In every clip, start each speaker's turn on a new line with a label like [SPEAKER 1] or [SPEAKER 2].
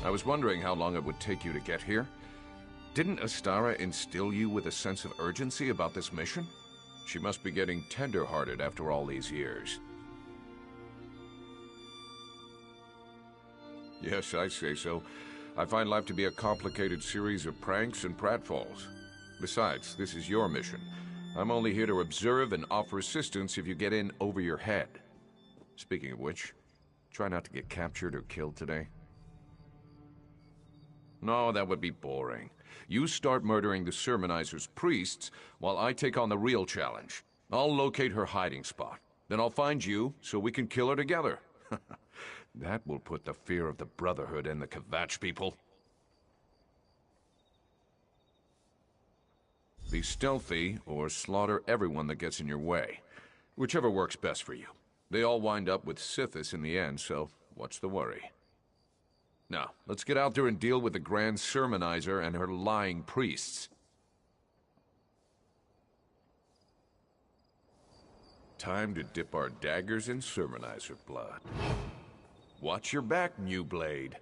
[SPEAKER 1] I was wondering how long it would take you to get here. Didn't Astara instill you with a sense of urgency about this mission? She must be getting tender-hearted after all these years. Yes, I say so. I find life to be a complicated series of pranks and pratfalls. Besides, this is your mission. I'm only here to observe and offer assistance if you get in over your head. Speaking of which, try not to get captured or killed today. No, that would be boring. You start murdering the sermonizer's priests while I take on the real challenge. I'll locate her hiding spot. Then I'll find you so we can kill her together. That will put the fear of the Brotherhood in the Kvatch people. Be stealthy or slaughter everyone that gets in your way. Whichever works best for you. They all wind up with Sithis in the end, so what's the worry? Now, let's get out there and deal with the Grand Sermonizer and her lying priests. Time to dip our daggers in Sermonizer blood. Watch your back, New Blade.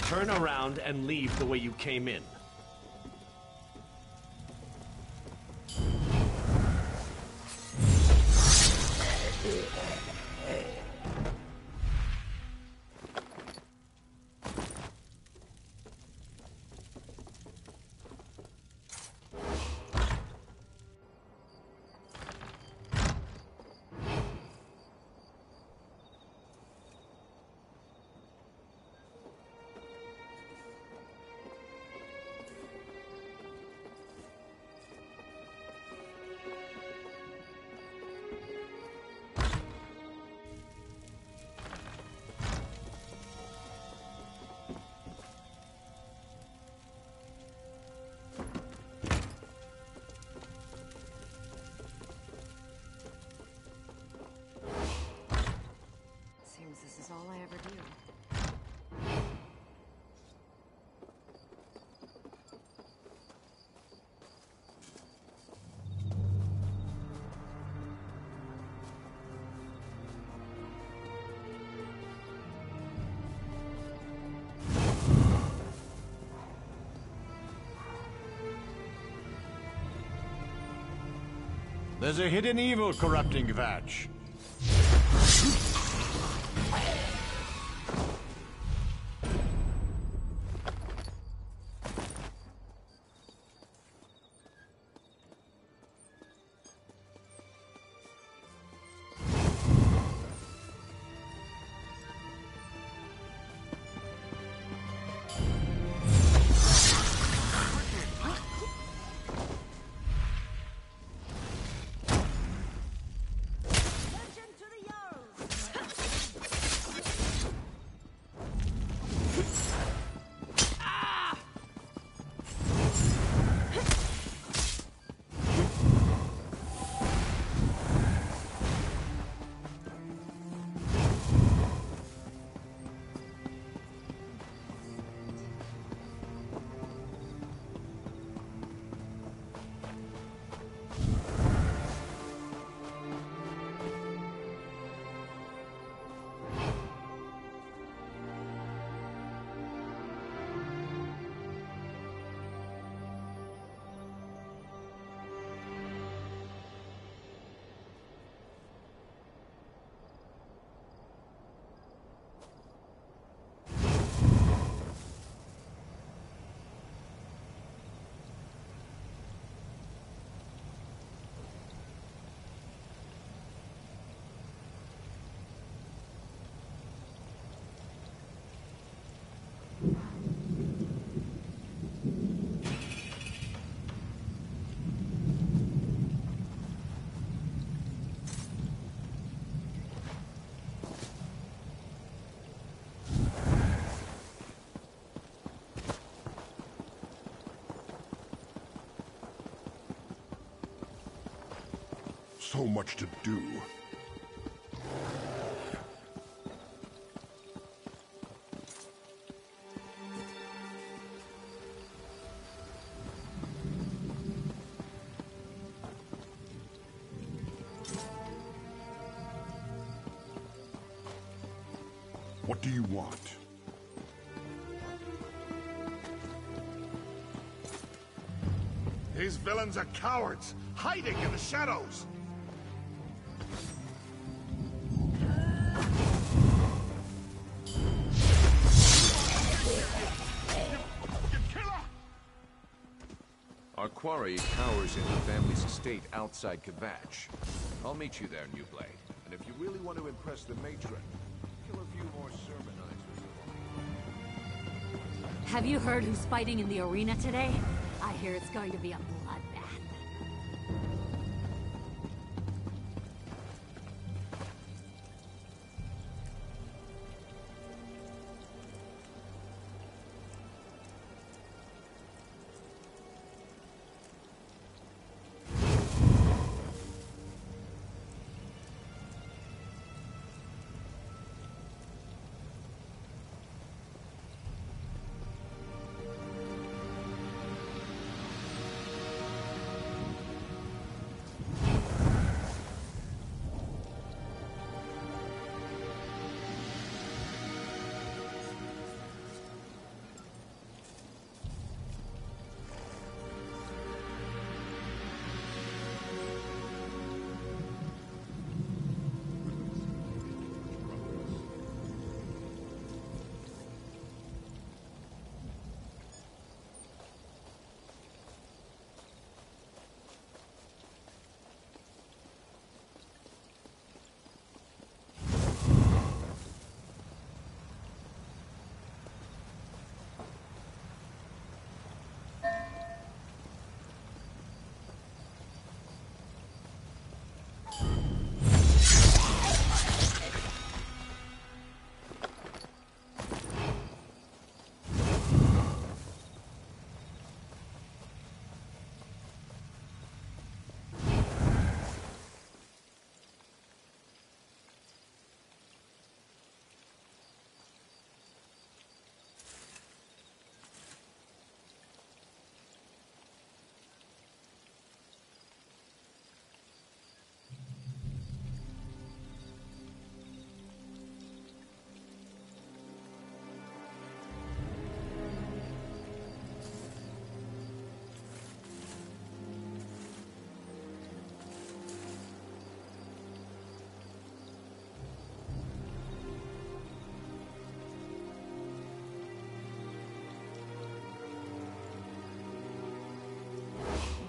[SPEAKER 2] Turn around and leave the way you came in.
[SPEAKER 3] This is all I ever do.
[SPEAKER 4] There's a hidden evil corrupting Kvatch.
[SPEAKER 5] So much to do. What do you want?
[SPEAKER 6] These villains are cowards, hiding in the shadows.
[SPEAKER 1] Our quarry cowers in the family's estate outside Kvatch. I'll meet you there, New Blade. And if you really want to impress the matron, kill a few more sermonizers.
[SPEAKER 3] Have you heard who's fighting in the arena today? I hear it's going to be a bloodbath.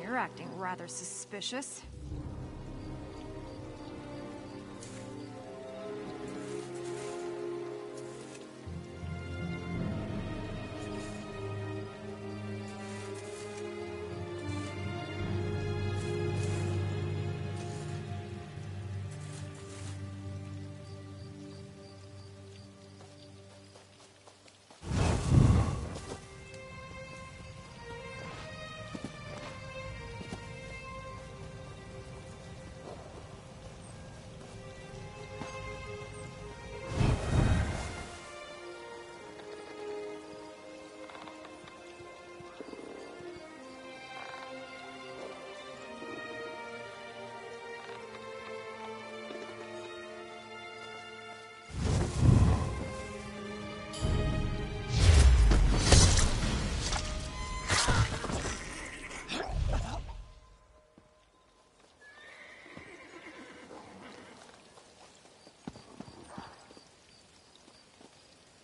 [SPEAKER 7] You're acting rather suspicious.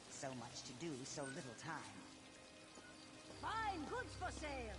[SPEAKER 8] So much to do, so little time.
[SPEAKER 3] Fine goods for sale.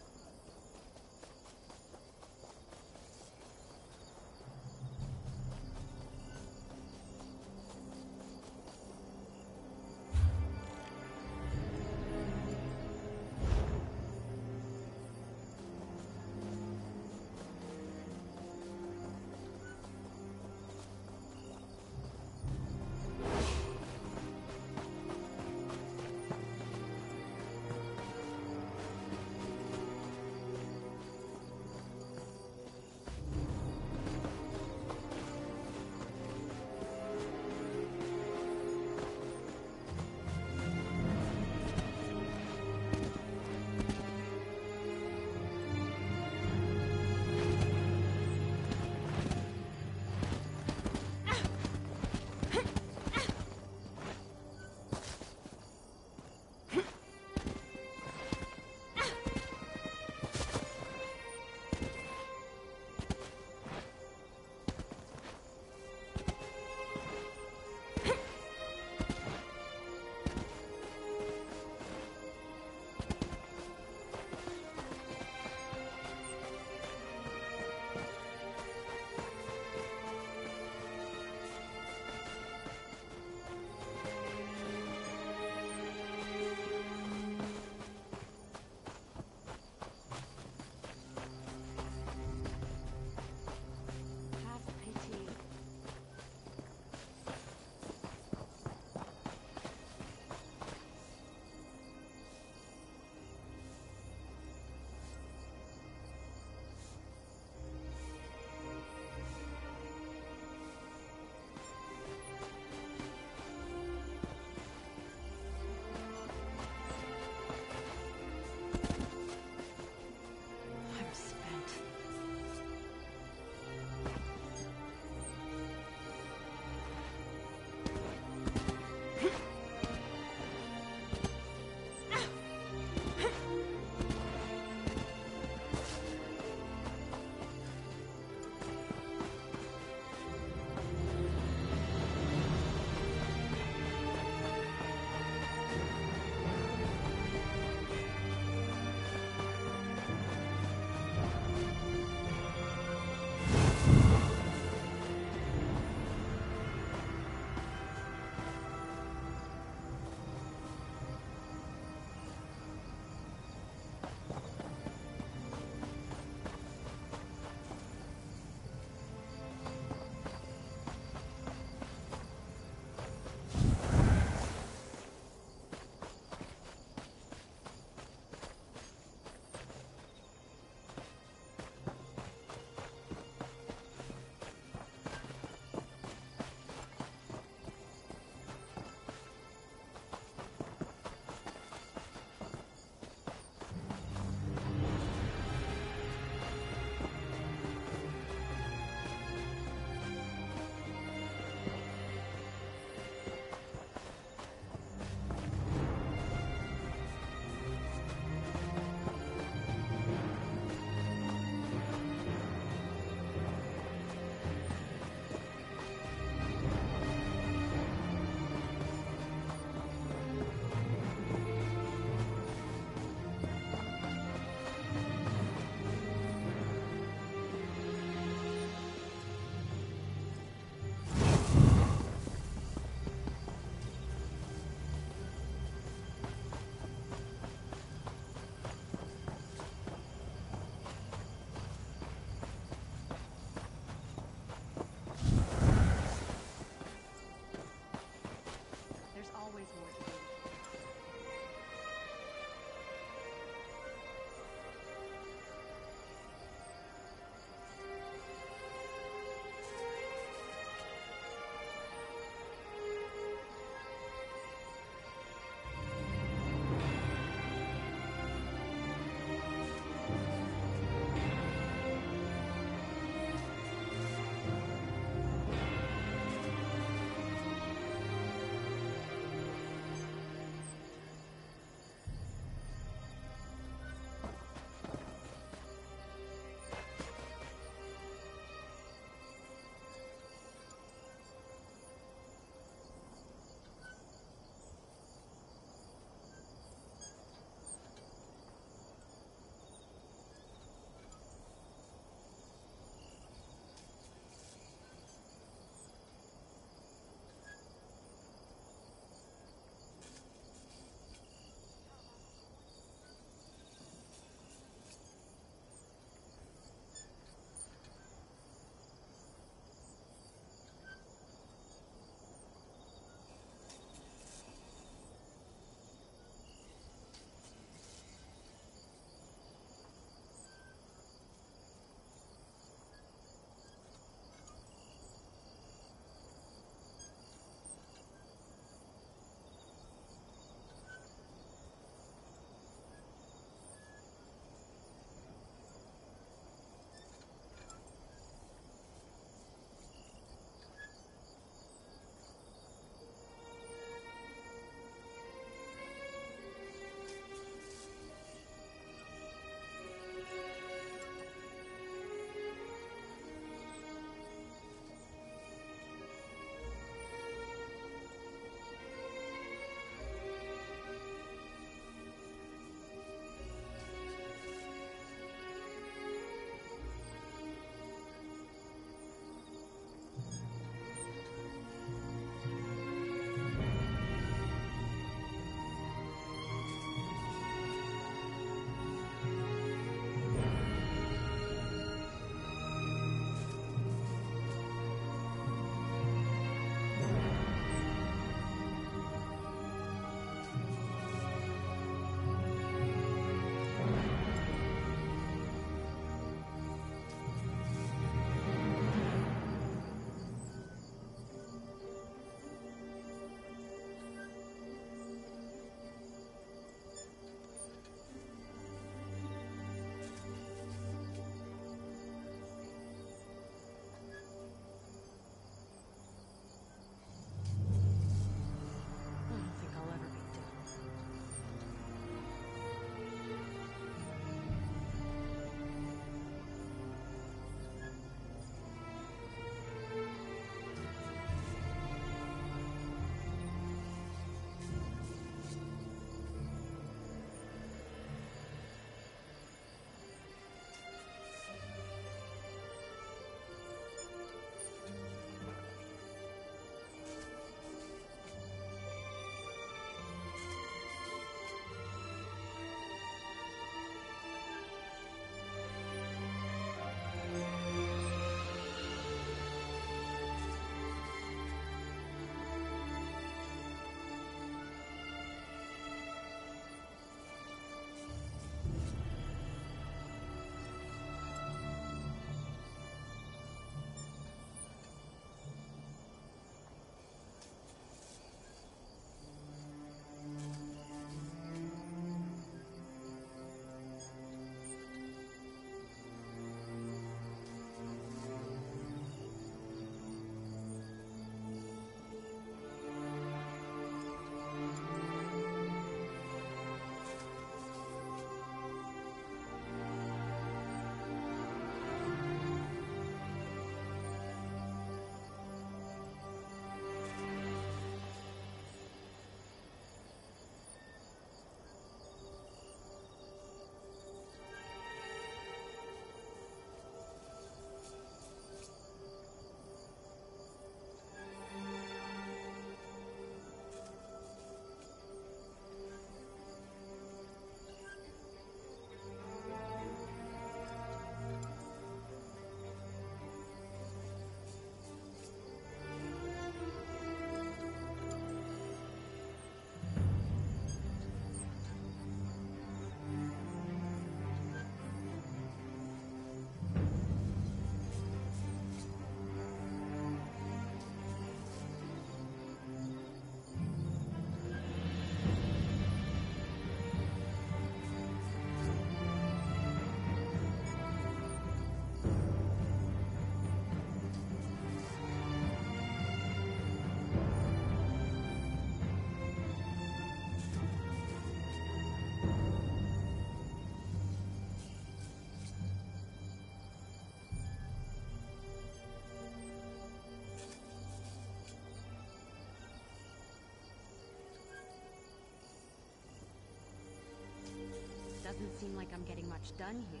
[SPEAKER 3] Doesn't seem like I'm getting much done here.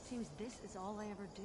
[SPEAKER 3] Seems this is all I ever do.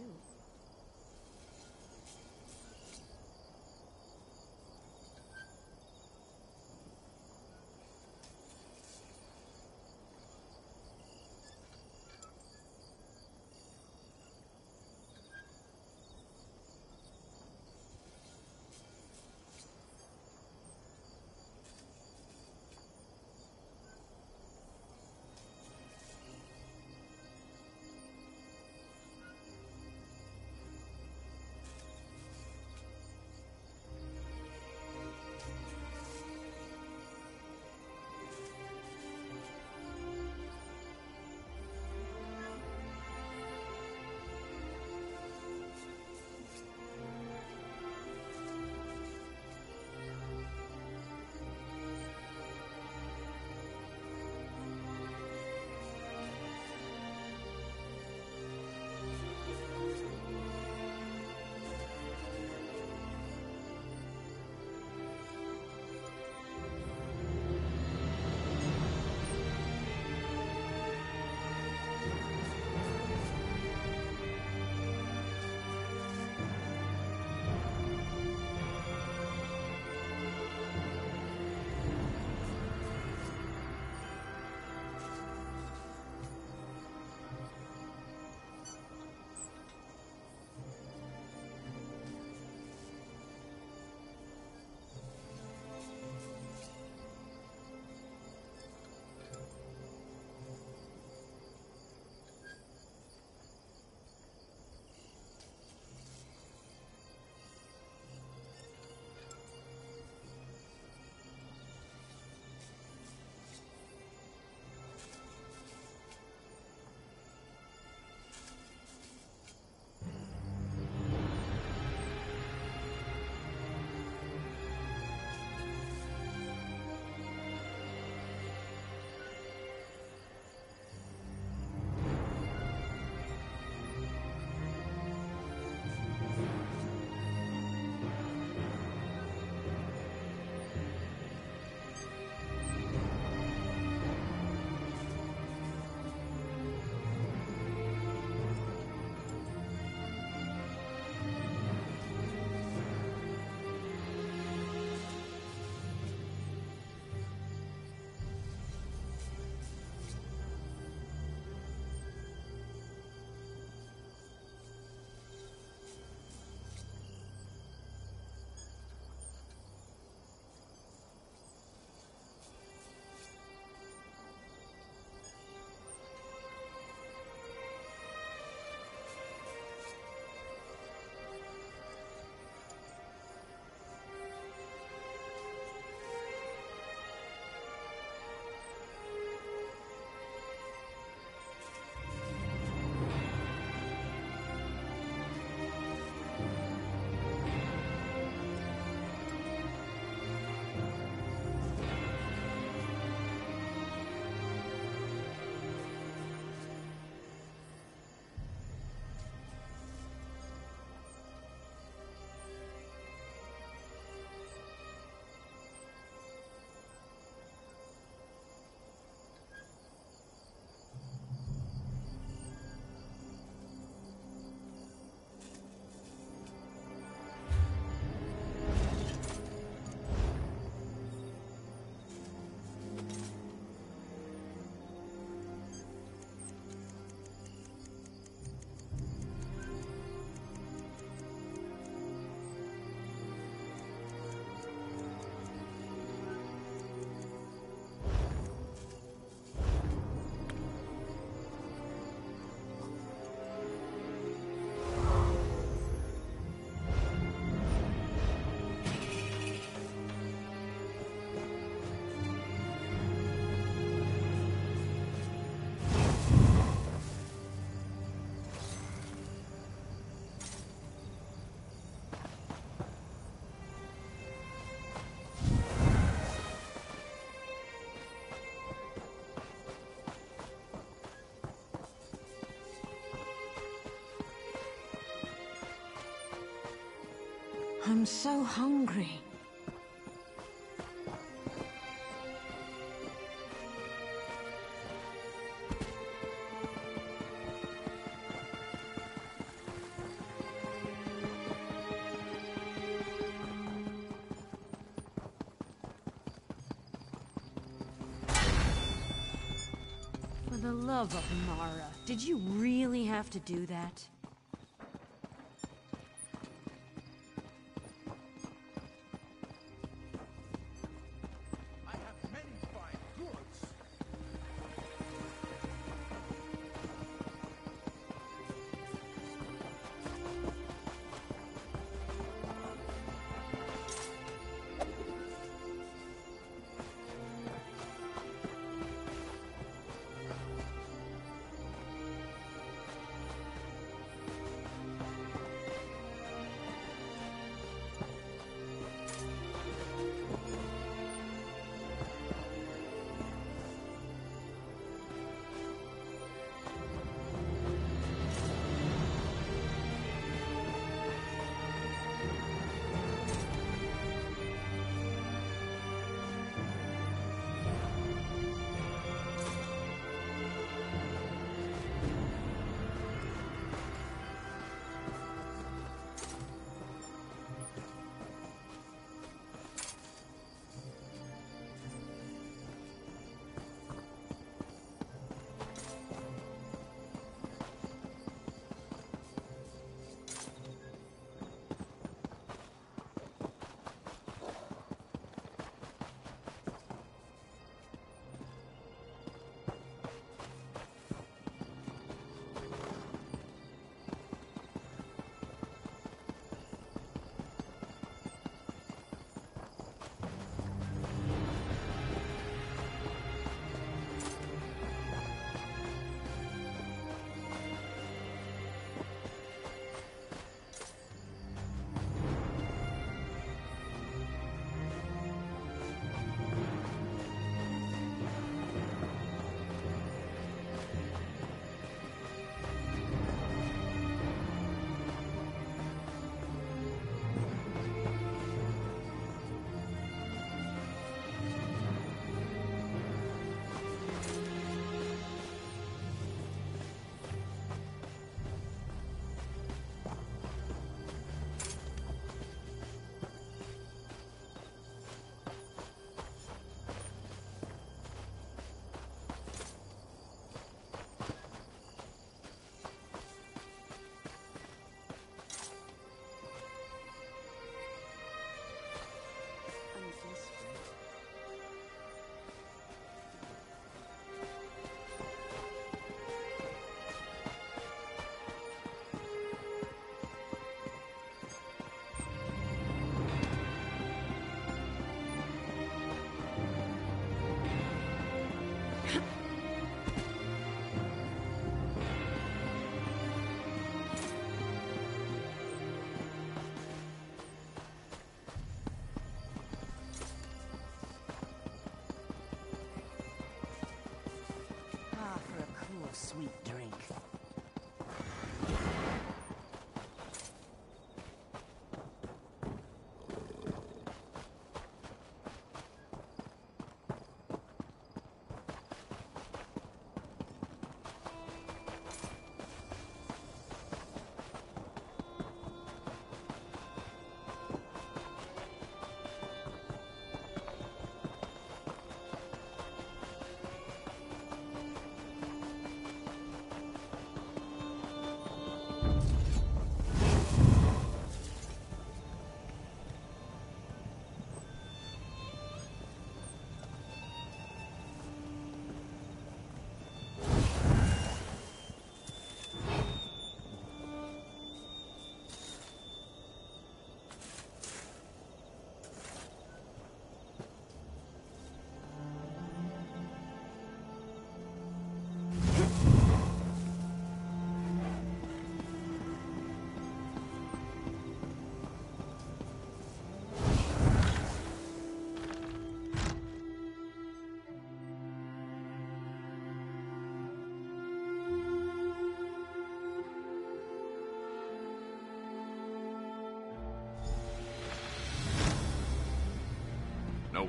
[SPEAKER 3] I'm so hungry. For the love of Mara, did you really have to do that?
[SPEAKER 6] I have many fine goods.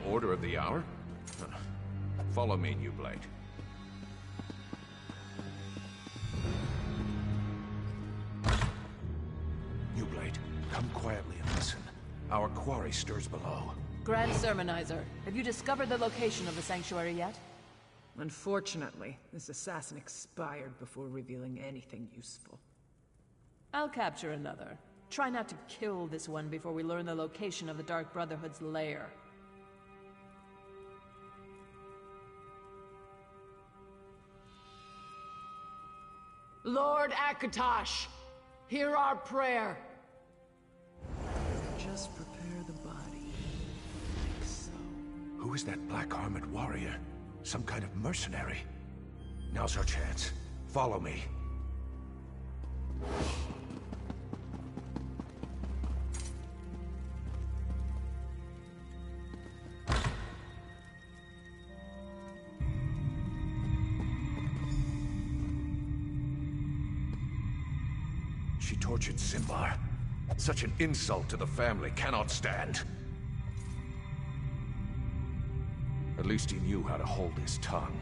[SPEAKER 1] no order of the hour? Huh. Follow me, New Blade. New Blade, come quietly and listen. Our quarry stirs below.
[SPEAKER 9] Grand Sermonizer, have you discovered the location of the sanctuary yet?
[SPEAKER 10] Unfortunately, this assassin expired before revealing anything useful.
[SPEAKER 9] I'll capture another. Try not to kill this one before we learn the location of the Dark Brotherhood's lair.
[SPEAKER 10] Lord Akatosh, hear our prayer. Just prepare the body, like so.
[SPEAKER 1] Who is that black-armored warrior? Some kind of mercenary? Now's our chance. Follow me. She tortured Simbar. Such an insult to the family cannot stand. At least he knew how to hold his tongue.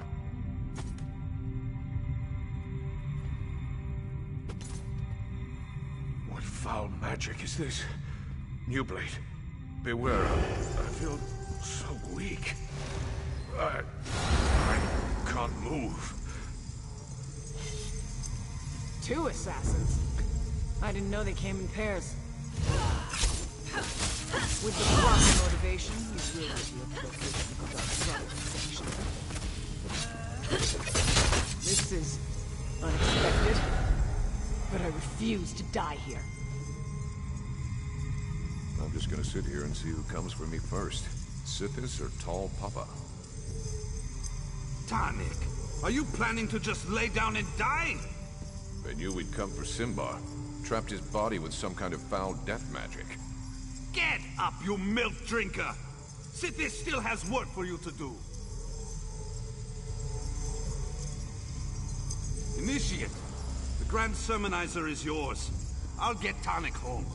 [SPEAKER 1] What foul magic is this? New Blade, beware. I feel so weak. I can't move.
[SPEAKER 10] 2 assassins. I didn't know they came in pairs. With the proper motivation, you will reveal the location of the Dark Brotherhood sanctuary. This is unexpected, but I refuse to die here.
[SPEAKER 1] I'm just gonna sit here and see who comes for me first. Sithis or Tall Papa?
[SPEAKER 6] Tanik, are you planning to just lay down and die?
[SPEAKER 1] They knew we'd come for Simbar. Trapped his body with some kind of foul death magic.
[SPEAKER 6] Get up, you milk drinker! Sithis still has work for you to do. Initiate, the Grand Sermonizer is yours. I'll get Tanik home.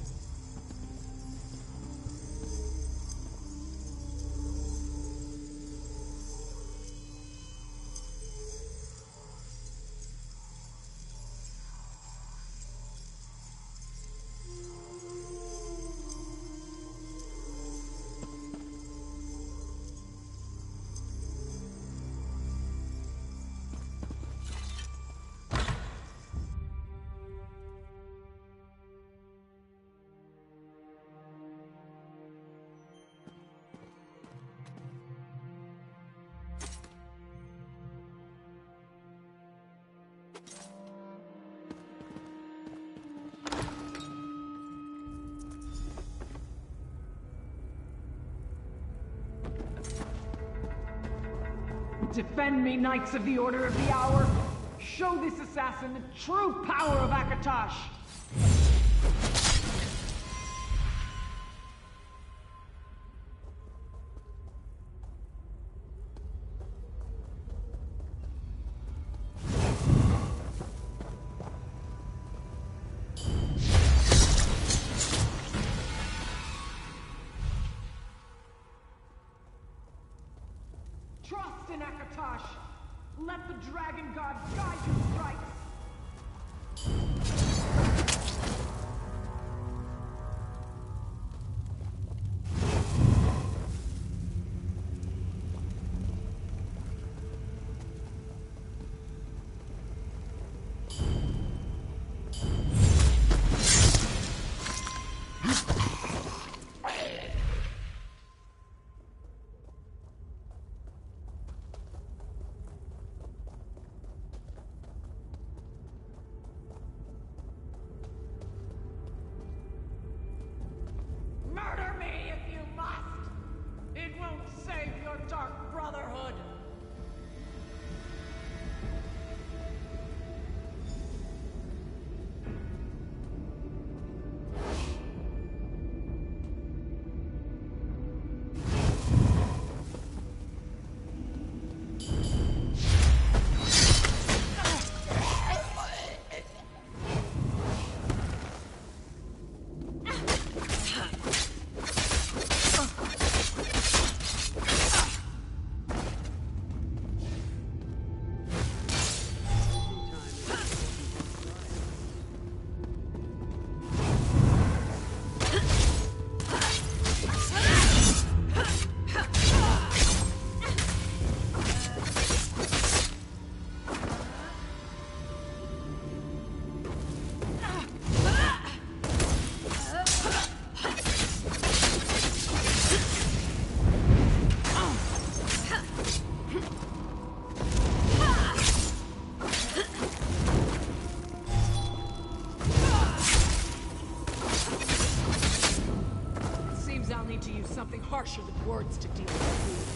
[SPEAKER 10] Defend me, Knights of the Order of the Hour! Show this assassin the true power of Akatosh! Trust in Akatosh! Let the Dragon God guide your strikes! something harsher than words to deal with.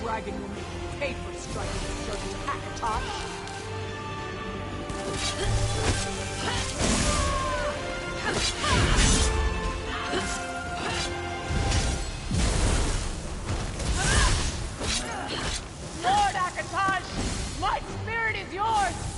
[SPEAKER 10] Dragon will make you pay for striking a certain Hackathon. Lord Akatosh! My spirit is yours!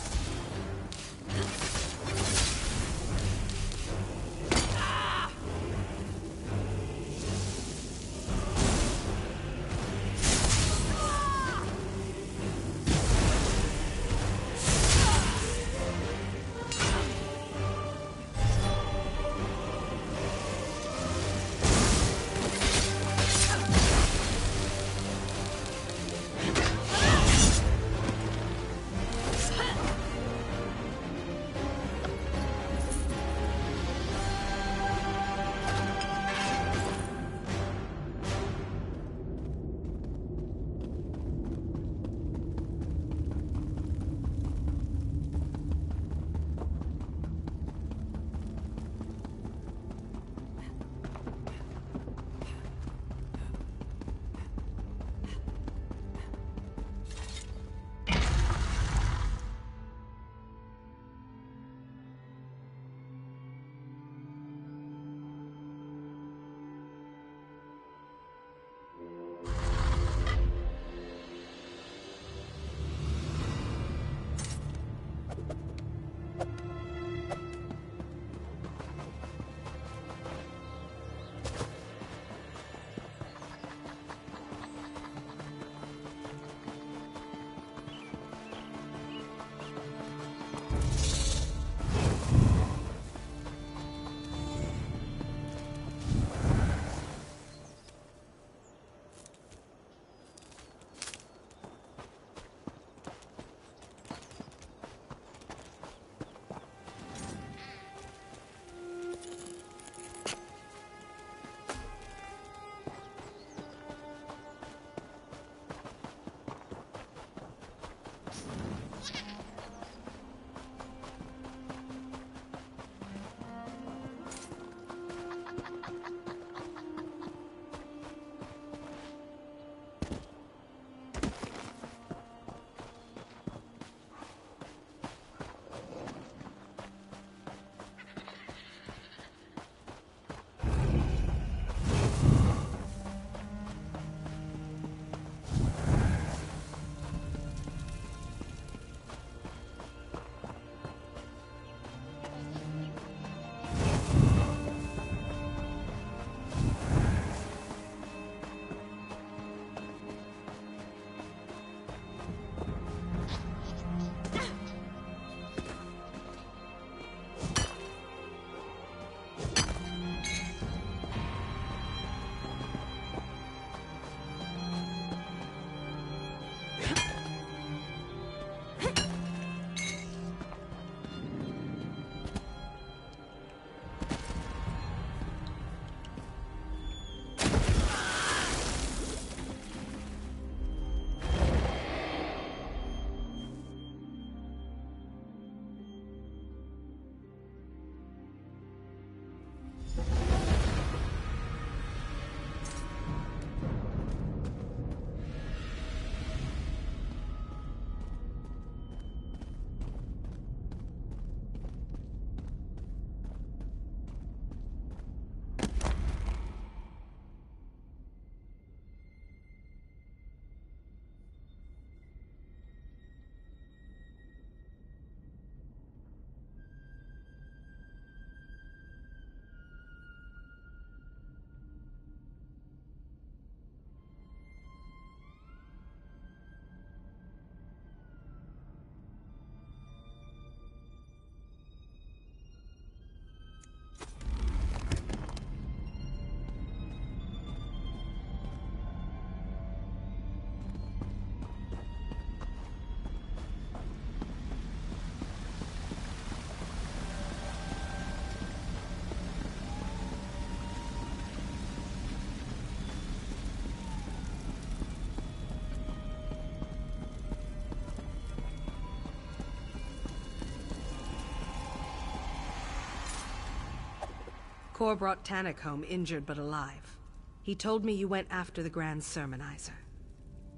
[SPEAKER 11] Kor brought Tannik home injured but alive. He told me you went after the Grand Sermonizer.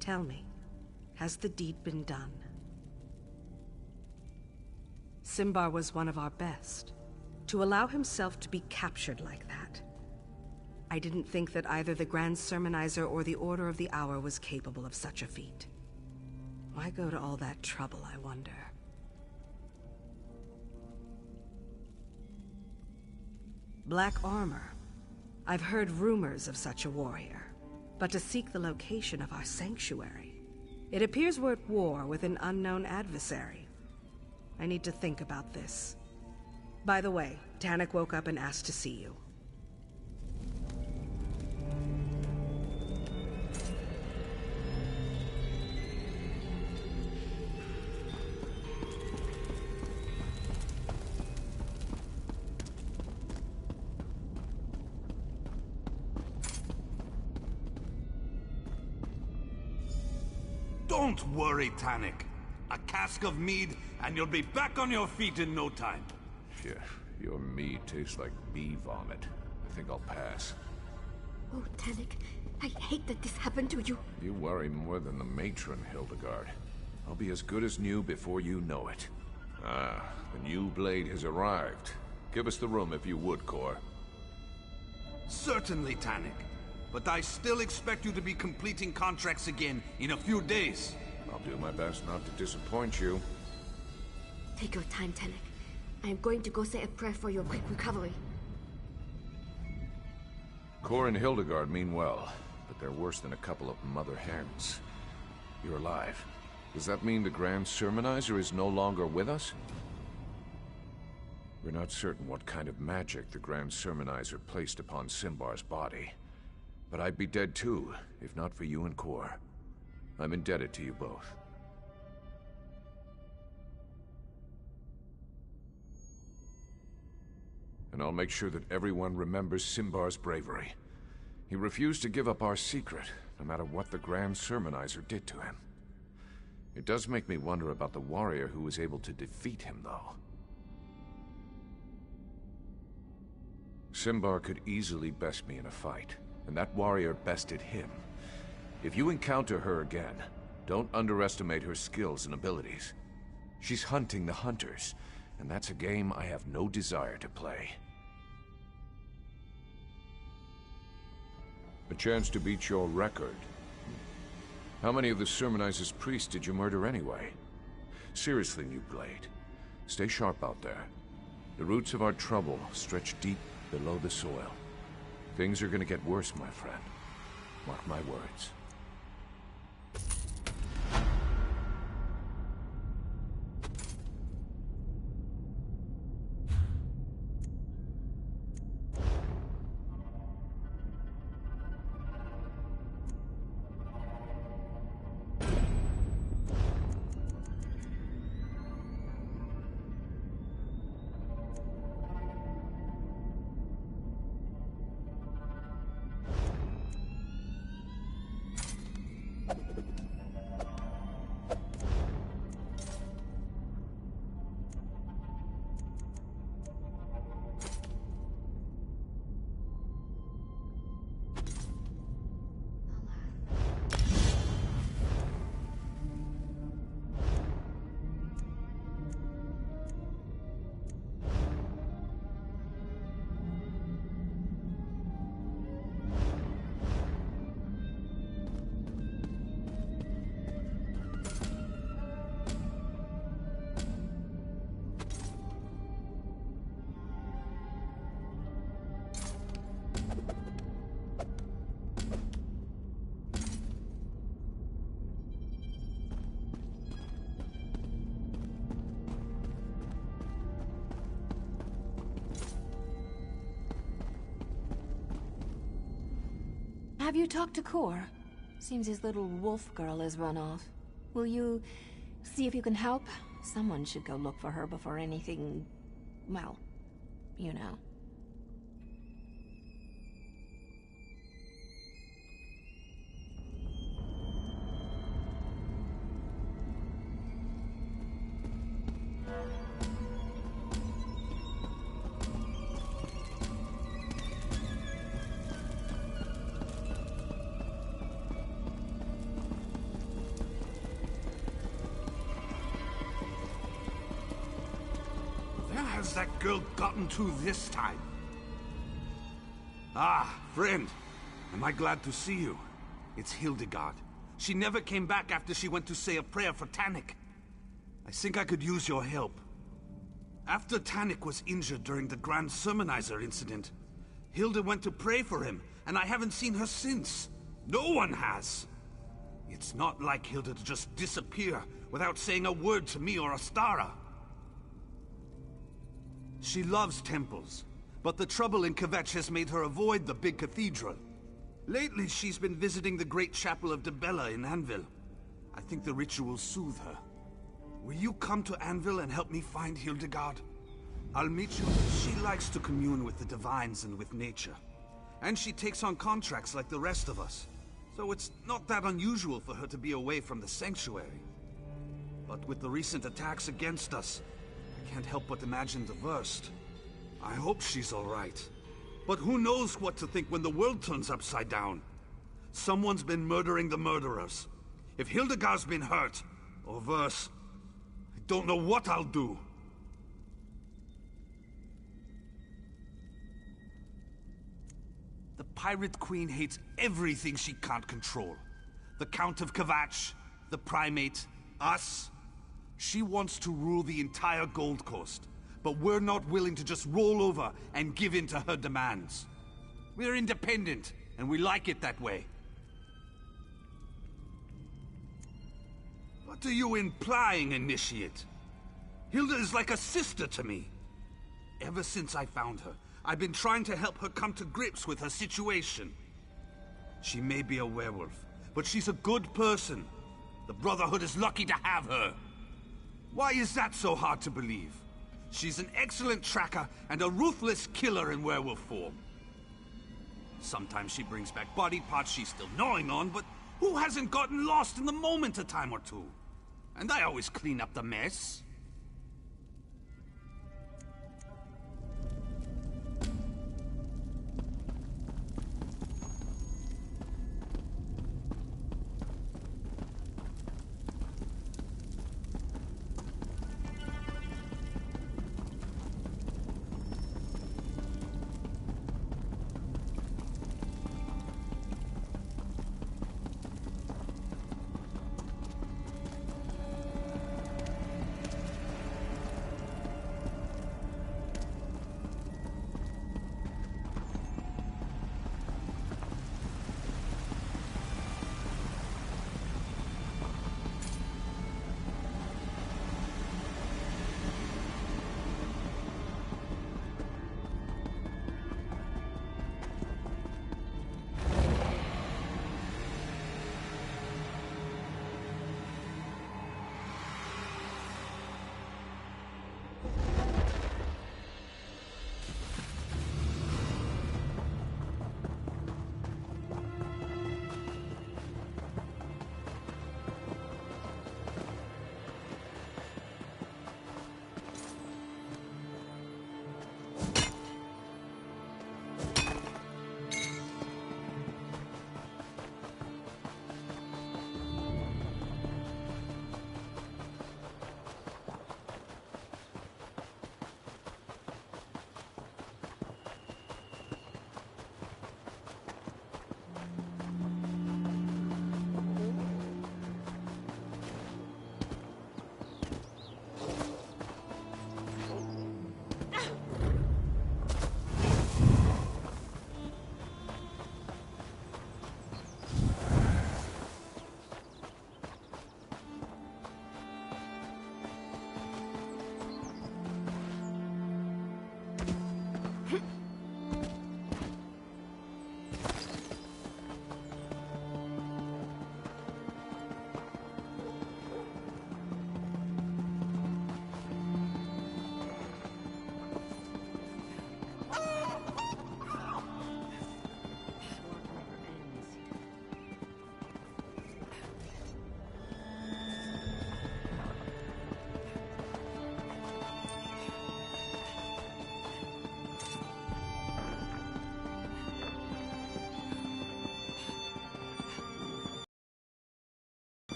[SPEAKER 11] Tell me, has the deed been done? Simbar was one of our best. To allow himself to be captured like that. I didn't think that either the Grand Sermonizer or the Order of the Hour was capable of such a feat. Why go to all that trouble, I wonder? Black armor. I've heard rumors of such a warrior, but to seek the location of our sanctuary. It appears we're at war with an unknown adversary. I need to think about this. By the way, Tannik woke up and asked to see you.
[SPEAKER 6] Don't worry, Tannik. A cask of mead, and you'll be back on your feet in no time.
[SPEAKER 1] Yeah, your mead tastes like bee vomit. I think I'll pass.
[SPEAKER 3] Oh, Tannik, I hate that this happened to you.
[SPEAKER 1] You worry more than the matron, Hildegard. I'll be as good as new before you know it. Ah, the new blade has arrived. Give us the room if you would, Kor.
[SPEAKER 6] Certainly, Tannik. But I still expect you to be completing contracts again in a few days.
[SPEAKER 1] I'll do my best not to disappoint you.
[SPEAKER 3] Take your time, Tannik. I am going to go say a prayer for your quick recovery.
[SPEAKER 1] Kor and Hildegard mean well, but they're worse than a couple of mother hens. You're alive. Does that mean the Grand Sermonizer is no longer with us? We're not certain what kind of magic the Grand Sermonizer placed upon Simbar's body. But I'd be dead too, if not for you and Kor. I'm indebted to you both. And I'll make sure that everyone remembers Simbar's bravery. He refused to give up our secret, no matter what the Grand Sermonizer did to him. It does make me wonder about the warrior who was able to defeat him, though. Simbar could easily best me in a fight, and that warrior bested him. If you encounter her again, don't underestimate her skills and abilities. She's hunting the hunters, and that's a game I have no desire to play. A chance to beat your record. How many of the Sermonizer's priests did you murder anyway? Seriously, New Blade, stay sharp out there. The roots of our trouble stretch deep below the soil. Things are gonna get worse, my friend. Mark my words.
[SPEAKER 12] Have you talked to Kor? Seems his little wolf girl has run off. Will you see if you can help? Someone should go look for her before anything... well, you know.
[SPEAKER 6] has that girl gotten to this time? Ah, friend. Am I glad to see you? It's Hildegard. She never came back after she went to say a prayer for Tannic. I think I could use your help. After Tannic was injured during the Grand Sermonizer incident, Hilda went to pray for him, and I haven't seen her since. No one has. It's not like Hilda to just disappear without saying a word to me or Astara. She loves temples, but the trouble in Kvetch has made her avoid the big cathedral. Lately, she's been visiting the Great Chapel of Debella in Anvil. I think the rituals soothe her. Will you come to Anvil and help me find Hildegard? I'll meet you. She likes to commune with the divines and with nature. And she takes on contracts like the rest of us. So it's not that unusual for her to be away from the sanctuary. But with the recent attacks against us, I can't help but imagine the worst. I hope she's all right. But who knows what to think when the world turns upside down? Someone's been murdering the murderers. If Hildegard's been hurt, or worse, I don't know what I'll do. The Pirate Queen hates everything she can't control. The Count of Kvetch, the Primate, us. She wants to rule the entire Gold Coast. But we're not willing to just roll over and give in to her demands. We're independent, and we like it that way. What are you implying, Initiate? Hilda is like a sister to me. Ever since I found her, I've been trying to help her come to grips with her situation. She may be a werewolf, but she's a good person. The Brotherhood is lucky to have her. Why is that so hard to believe? She's an excellent tracker and a ruthless killer in werewolf form. Sometimes she brings back body parts she's still gnawing on, but who hasn't gotten lost in the moment a time or two? And I always clean up the mess.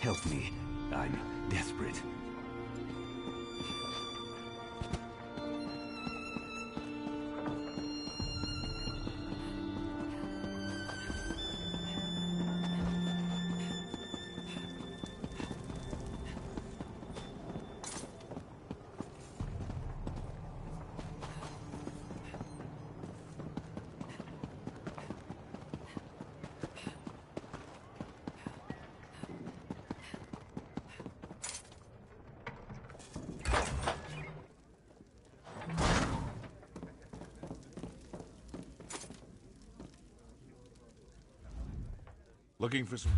[SPEAKER 6] Help me. I'm desperate.
[SPEAKER 13] Looking for some...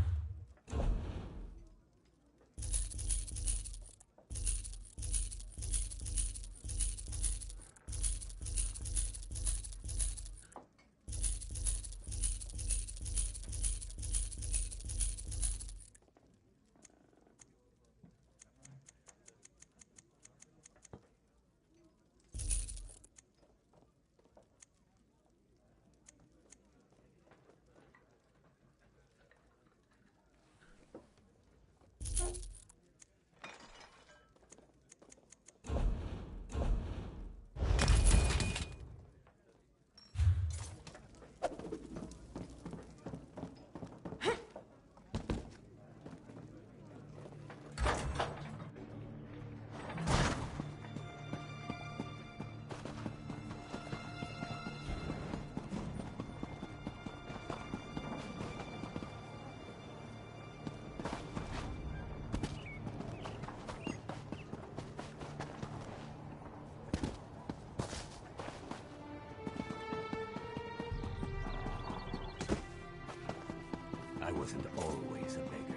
[SPEAKER 2] I wasn't always a beggar.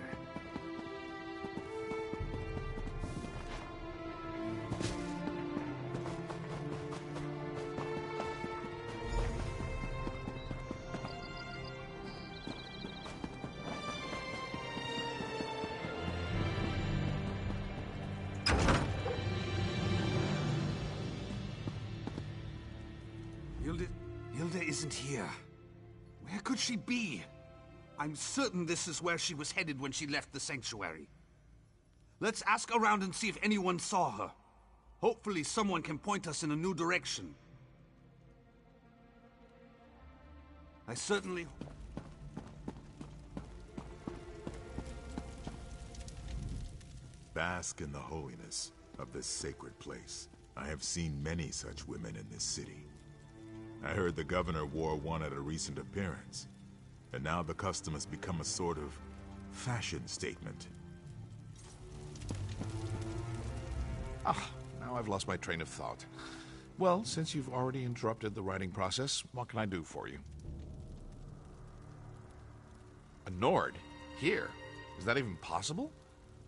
[SPEAKER 6] Hilda isn't here. Where could she be? I'm certain this is where she was headed when she left the sanctuary. Let's ask around and see if anyone saw her. Hopefully someone can point us in a new direction. I certainly...
[SPEAKER 5] Bask in the holiness of this sacred place. I have seen many such women in this city. I heard the governor wore one at a recent appearance. And now the custom has become a sort of fashion statement.
[SPEAKER 13] Ah, now I've lost my train of thought. Well, since you've already interrupted the writing process, what can I do for you? A Nord? Here? Is that even possible?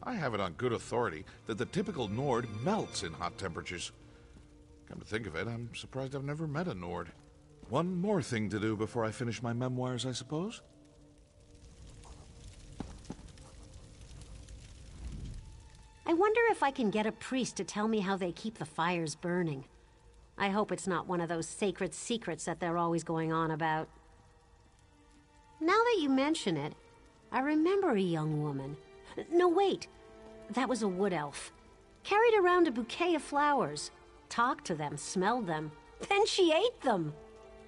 [SPEAKER 13] I have it on good authority that the typical Nord melts in hot temperatures. Come to think of it, I'm surprised I've never met a Nord. One more thing to do before I finish my memoirs, I suppose?
[SPEAKER 14] I wonder if I can get a priest to tell me how they keep the fires burning. I hope it's not one of those sacred secrets that they're always going on about. Now that you mention it, I remember a young woman. No, wait. That was a wood elf. Carried around a bouquet of flowers. Talked to them, smelled them. Then she ate them.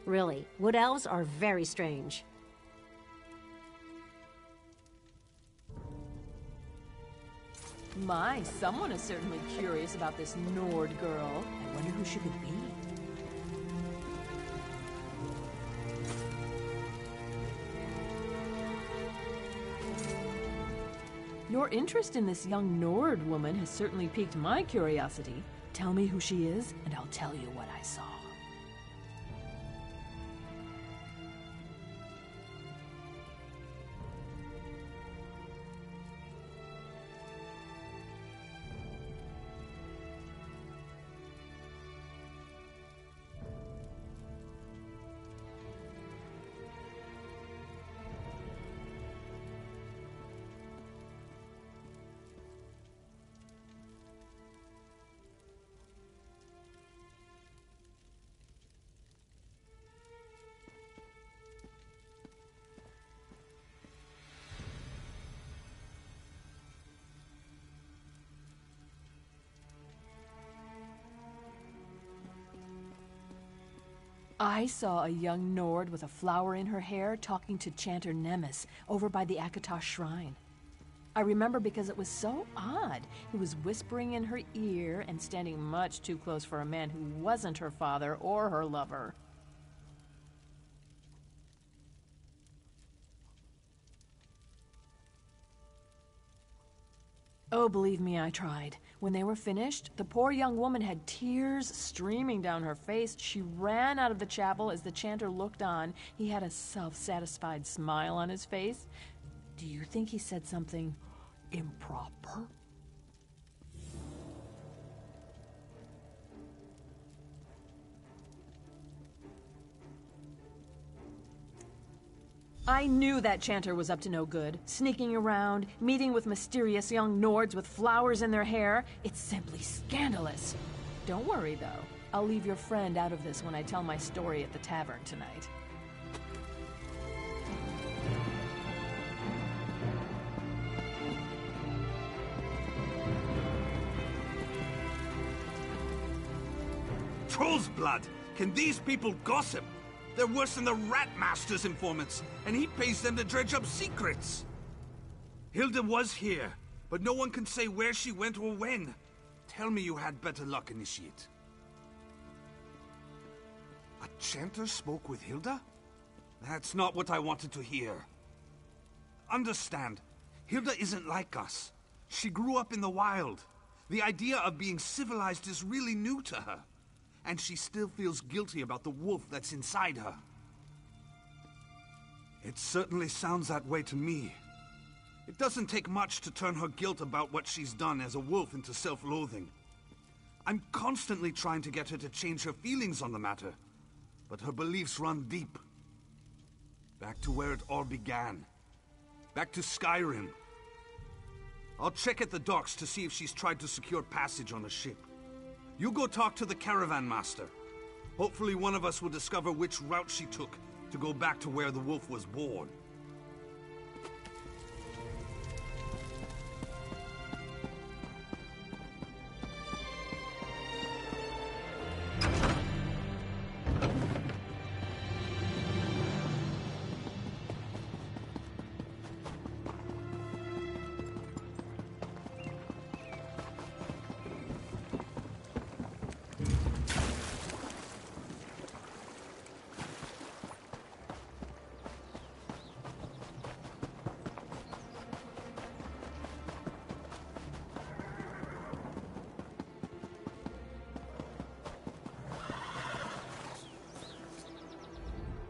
[SPEAKER 14] Really, wood elves are very strange.
[SPEAKER 9] My, someone is certainly curious about this Nord girl. I wonder who she could be. Your interest in this young Nord woman has certainly piqued my curiosity. Tell me who she is, and I'll tell you what I saw. I saw a young Nord with a flower in her hair talking to Chanter Nemes over by the Akatosh shrine. I remember because it was so odd. He was whispering in her ear and standing much too close for a man who wasn't her father or her lover. Oh, believe me, I tried. When they were finished, the poor young woman had tears streaming down her face. She ran out of the chapel as the chanter looked on. He had a self-satisfied smile on his face. Do you think he said something improper? I knew that chanter was up to no good. Sneaking around, meeting with mysterious young Nords with flowers in their hair. It's simply scandalous. Don't worry, though. I'll leave your friend out of this when I tell my story at the tavern tonight.
[SPEAKER 6] Troll's blood! Can these people gossip? They're worse than the Rat Master's informants, and he pays them to dredge up secrets. Hilda was here, but no one can say where she went or when. Tell me you had better luck, Initiate. A chanter spoke with Hilda? That's not what I wanted to hear. Understand, Hilda isn't like us. She grew up in the wild. The idea of being civilized is really new to her. And she still feels guilty about the wolf that's inside her. It certainly sounds that way to me. It doesn't take much to turn her guilt about what she's done as a wolf into self-loathing. I'm constantly trying to get her to change her feelings on the matter, but her beliefs run deep. Back to where it all began. Back to Skyrim. I'll check at the docks to see if she's tried to secure passage on a ship. You go talk to the caravan master. Hopefully one of us will discover which route she took to go back to where the wolf was born.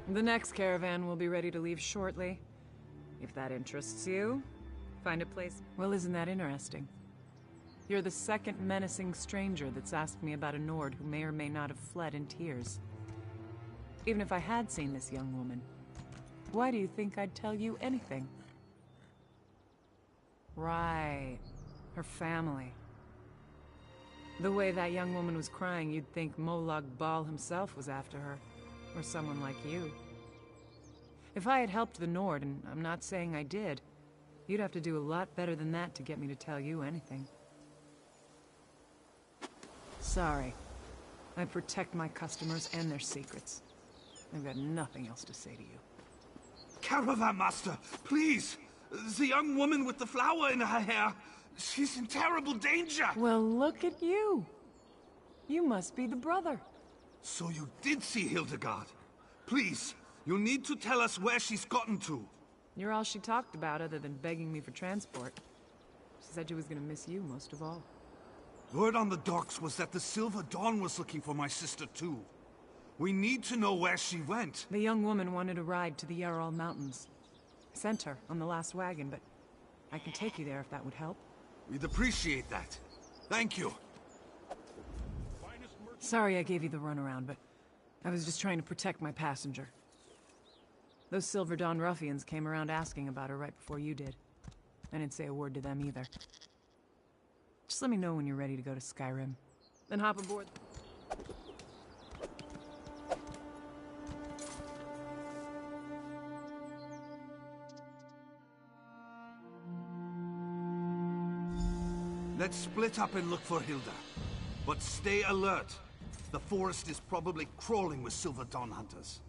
[SPEAKER 15] The next caravan will be ready to leave shortly. If that interests you, find a place... Well, isn't that interesting? You're the second menacing stranger that's asked me about a Nord who may or may not have fled in tears. Even if I had seen this young woman, why do you think I'd tell you anything? Right. Her family. The way that young woman was crying, you'd think Molag Bal himself was after her. Or someone like you. If I had helped the Nord, and I'm not saying I did, you'd have to do a lot better than that to get me to tell you anything. Sorry. I protect my customers and their secrets. I've got nothing else to say to you.
[SPEAKER 6] Caravan Master, please! The young woman with the flower in her hair, she's in terrible danger!
[SPEAKER 15] Well, look at you! You must be the brother.
[SPEAKER 6] So you did see Hildegard. Please, you need to tell us where she's gotten to.
[SPEAKER 15] You're all she talked about other than begging me for transport. She said she was gonna miss you most of all.
[SPEAKER 6] Word on the docks was that the Silver Dawn was looking for my sister too. We need to know where she went.
[SPEAKER 15] The young woman wanted a ride to the Yarral Mountains. I sent her on the last wagon, but I can take you there if that would help.
[SPEAKER 6] We'd appreciate that. Thank you.
[SPEAKER 15] Sorry I gave you the runaround, but I was just trying to protect my passenger. Those Silver Dawn ruffians came around asking about her right before you did. I didn't say a word to them either. Just let me know when you're ready to go to Skyrim. Then hop aboard.
[SPEAKER 6] Let's split up and look for Hilda. But stay alert. The forest is probably crawling with Silver Dawn hunters.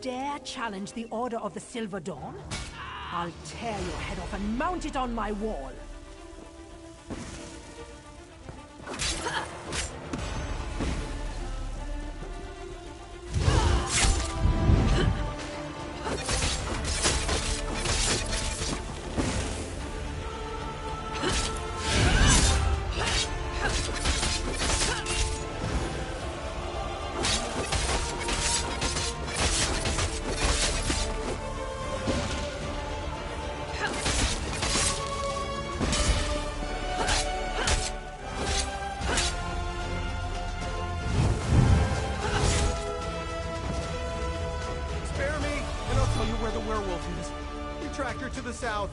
[SPEAKER 10] dare challenge the Order of the Silver Dawn? I'll tear your head off and mount it on my wall.
[SPEAKER 16] Tractor to the south.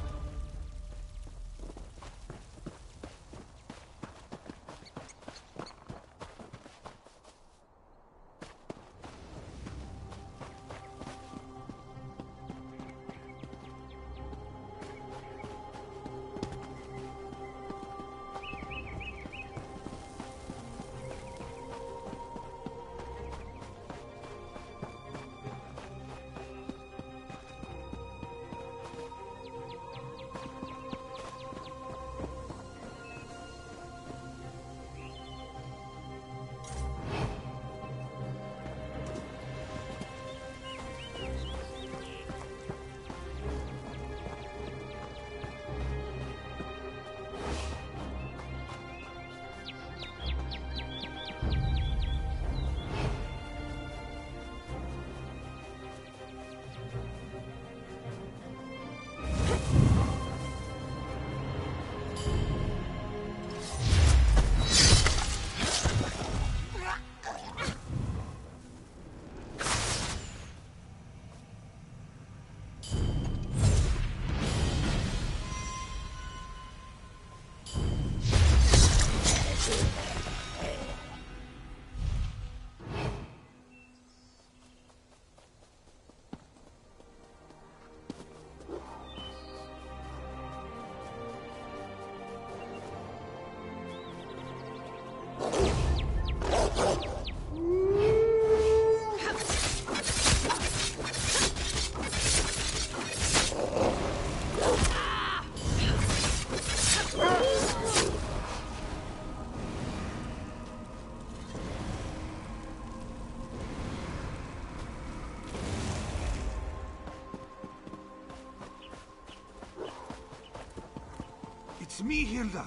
[SPEAKER 6] It's me, Hilda.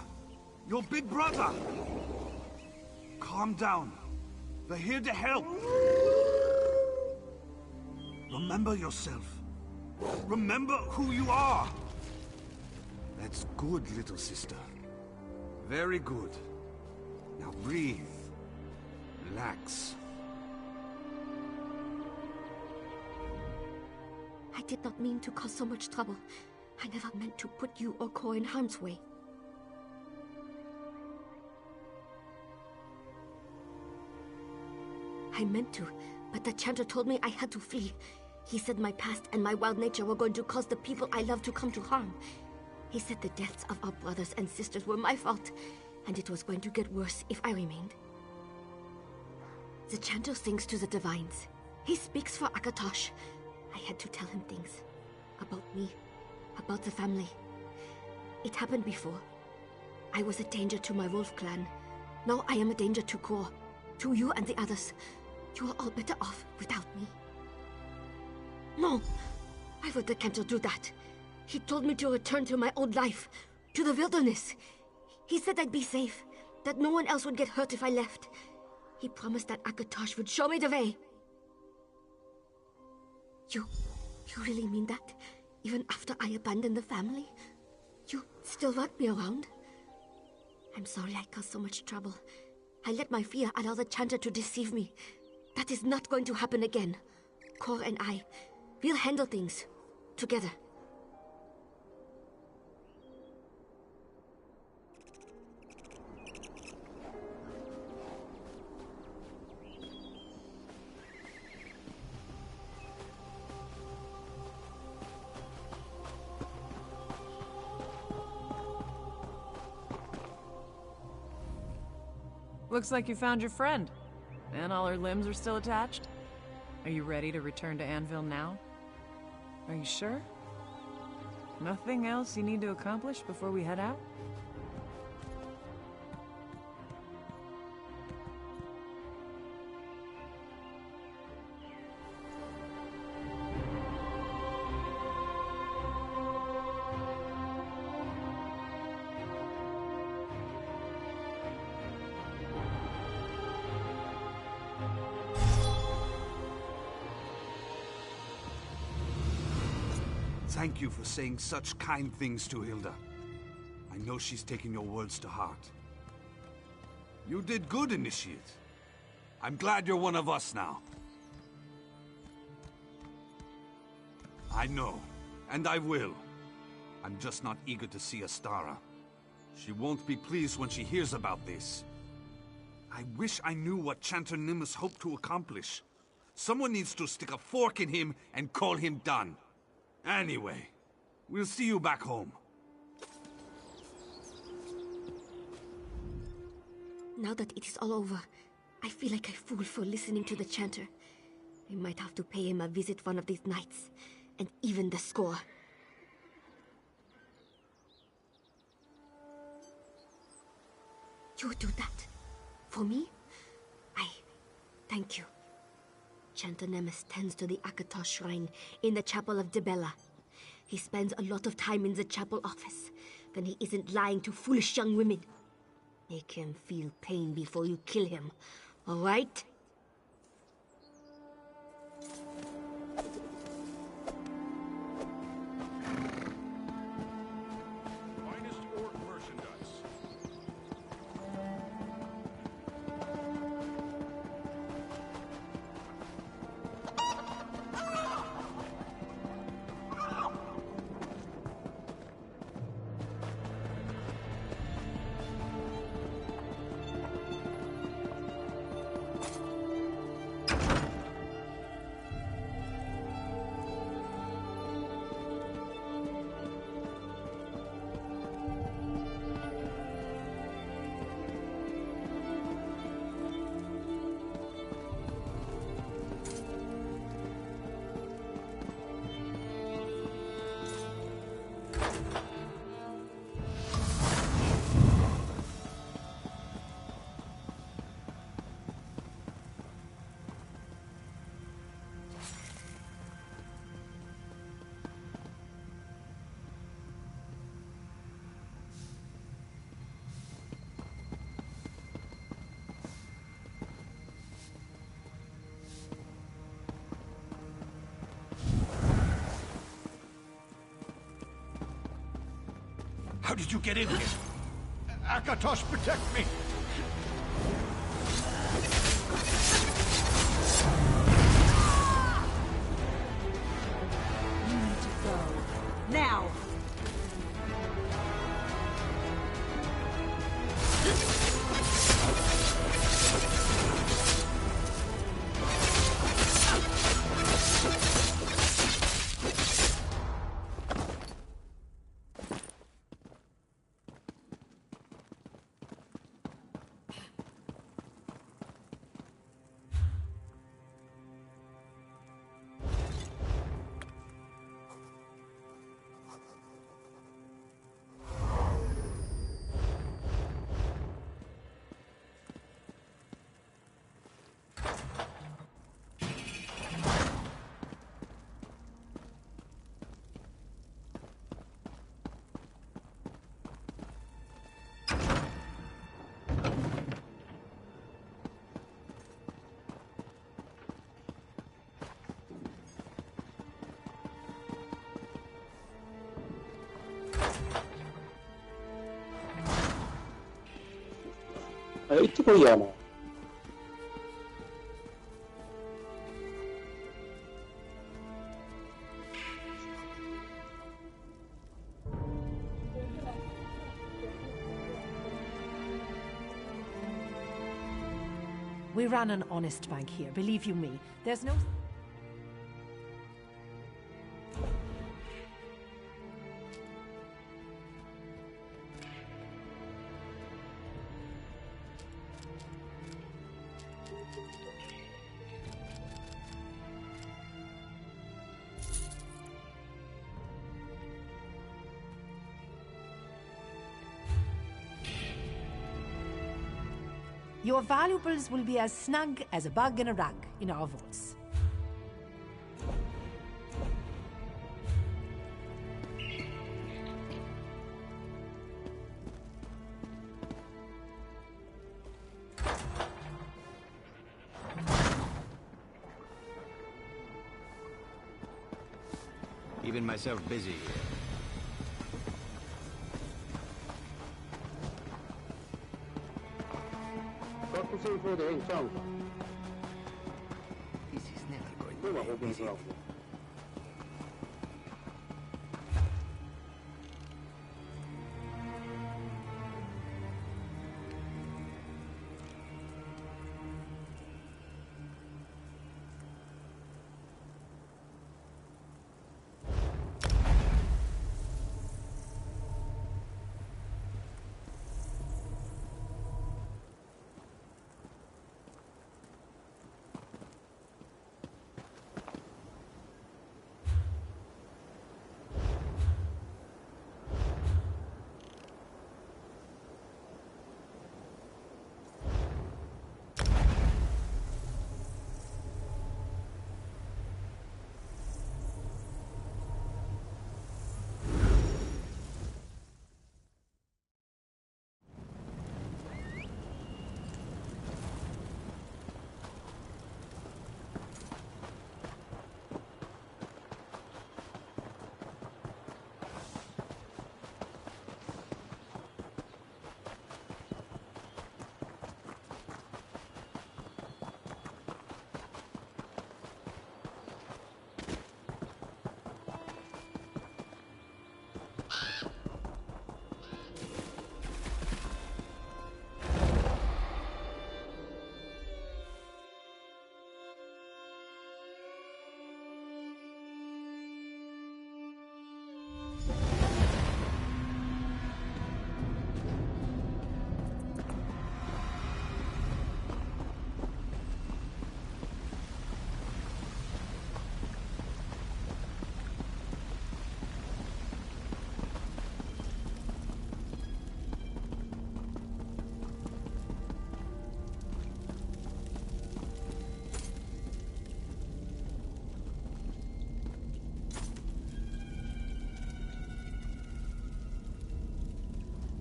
[SPEAKER 6] Your big brother. Calm down. We're here to help. Remember yourself. Remember who you are. That's good, little sister. Very good. Now breathe. Relax.
[SPEAKER 17] I did not mean to cause so much trouble. I never meant to put you or Cor in harm's way. I meant to, but the chanter told me I had to flee. He said my past and my wild nature were going to cause the people I love to come to harm. He said the deaths of our brothers and sisters were my fault, and it was going to get worse if I remained. The chanter sings to the divines. He speaks for Akatosh. I had to tell him things. About me. About the family. It happened before. I was a danger to my wolf clan. Now I am a danger to Cor. To you and the others. You are all better off without me. No! Why would the cantor do that? He told me to return to my old life. To the wilderness. He said I'd be safe. That no one else would get hurt if I left. He promised that Akatosh would show me the way. You really mean that? Even after I abandoned the family? You still want me around? I'm sorry I caused so much trouble. I let my fear allow the chanter to deceive me. That is not going to happen again. Cor and I, we'll handle things. Together.
[SPEAKER 15] Looks like you found your friend. And all her limbs are still attached? Are you ready to return to Anvil now? Are you sure? Nothing else you need to accomplish before we head out?
[SPEAKER 6] Thank you for saying such kind things to Hilda. I know she's taking your words to heart. You did good, Initiate. I'm glad you're one of us now. I know, and I will. I'm just not eager to see Astara. She won't be pleased when she hears about this. I wish I knew what Chanter Nimbus hoped to accomplish. Someone needs to stick a fork in him and call him done. Anyway, we'll see you back home.
[SPEAKER 17] Now that it is all over, I feel like a fool for listening to the Chanter. I might have to pay him a visit one of these nights, and even the score. You do that? For me? Thank you. Chanter Nemes tends to the Akatosh Shrine in the Chapel of Dibella. He spends a lot of time in the chapel office when he isn't lying to foolish young women. Make him feel pain before you kill him, all right?
[SPEAKER 1] Finest orc merchandise.
[SPEAKER 4] How did you get in here? Akatosh, protect me!
[SPEAKER 10] You need to go. Now!
[SPEAKER 16] 이쪽 보이잖아.
[SPEAKER 9] We ran an honest bank here, believe you me. There's no...
[SPEAKER 10] Your valuables will be as snug as a bug in a rug in our vaults.
[SPEAKER 18] Keeping myself busy here. This is never going to be easy.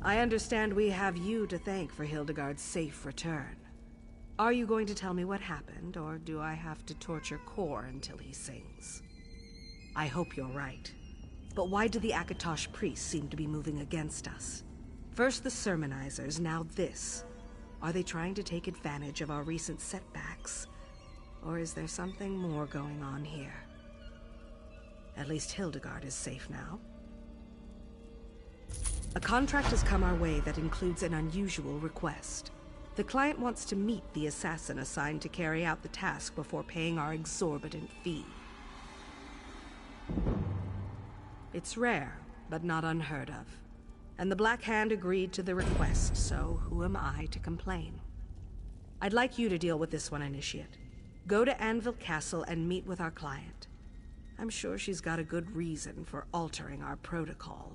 [SPEAKER 11] I understand we have you to thank for Hildegard's safe return. Are you going to tell me what happened, or do I have to torture Kor until he sings? I hope you're right. But why do the Akatosh priests seem to be moving against us? First the sermonizers, now this. Are they trying to take advantage of our recent setbacks? Or is there something more going on here? At least Hildegard is safe now. A contract has come our way that includes an unusual request. The client wants to meet the assassin assigned to carry out the task before paying our exorbitant fee. It's rare, but not unheard of. And the Black Hand agreed to the request, so who am I to complain? I'd like you to deal with this one, Initiate. Go to Anvil Castle and meet with our client. I'm sure she's got a good reason for altering our protocol.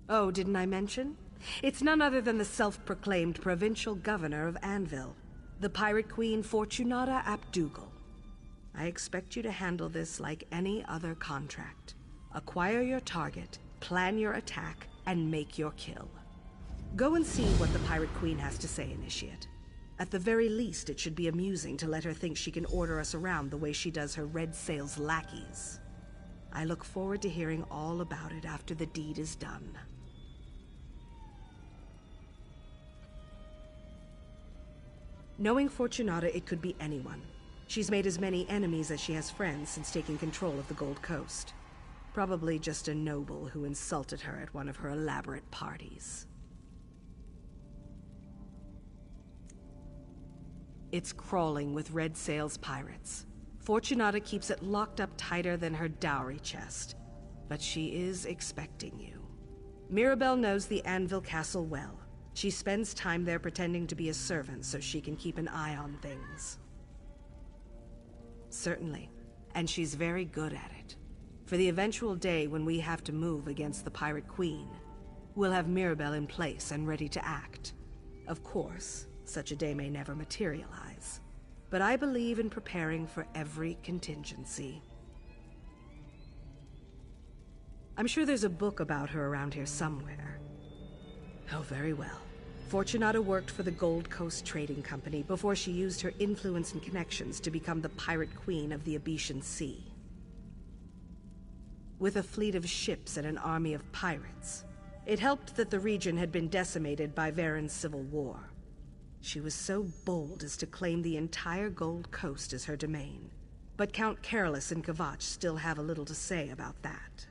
[SPEAKER 11] Oh, didn't I mention? It's none other than the self-proclaimed provincial governor of Anvil, the pirate queen Fortunata Abdugal. I expect you to handle this like any other contract. Acquire your target, plan your attack, and make your kill. Go and see what the pirate queen has to say, Initiate. At the very least, it should be amusing to let her think she can order us around the way she does her Red Sail's lackeys. I look forward to hearing all about it after the deed is done. Knowing Fortunata, it could be anyone. She's made as many enemies as she has friends since taking control of the Gold Coast. Probably just a noble who insulted her at one of her elaborate parties. It's crawling with Red Sail's pirates. Fortunata keeps it locked up tighter than her dowry chest, but she is expecting you. Mirabelle knows the Anvil Castle well. She spends time there pretending to be a servant so she can keep an eye on things. Certainly, and she's very good at it. For the eventual day when we have to move against the Pirate Queen, we'll have Mirabelle in place and ready to act. Of course, such a day may never materialize, but I believe in preparing for every contingency. I'm sure there's a book about her around here somewhere. Oh, very well. Fortunata worked for the Gold Coast Trading Company before she used her influence and connections to become the Pirate Queen of the Abetian Sea. With a fleet of ships and an army of pirates, it helped that the region had been decimated by Varen's civil war. She was so bold as to claim the entire Gold Coast as her domain, but Count Carolus and Kvatch still have a little to say about that.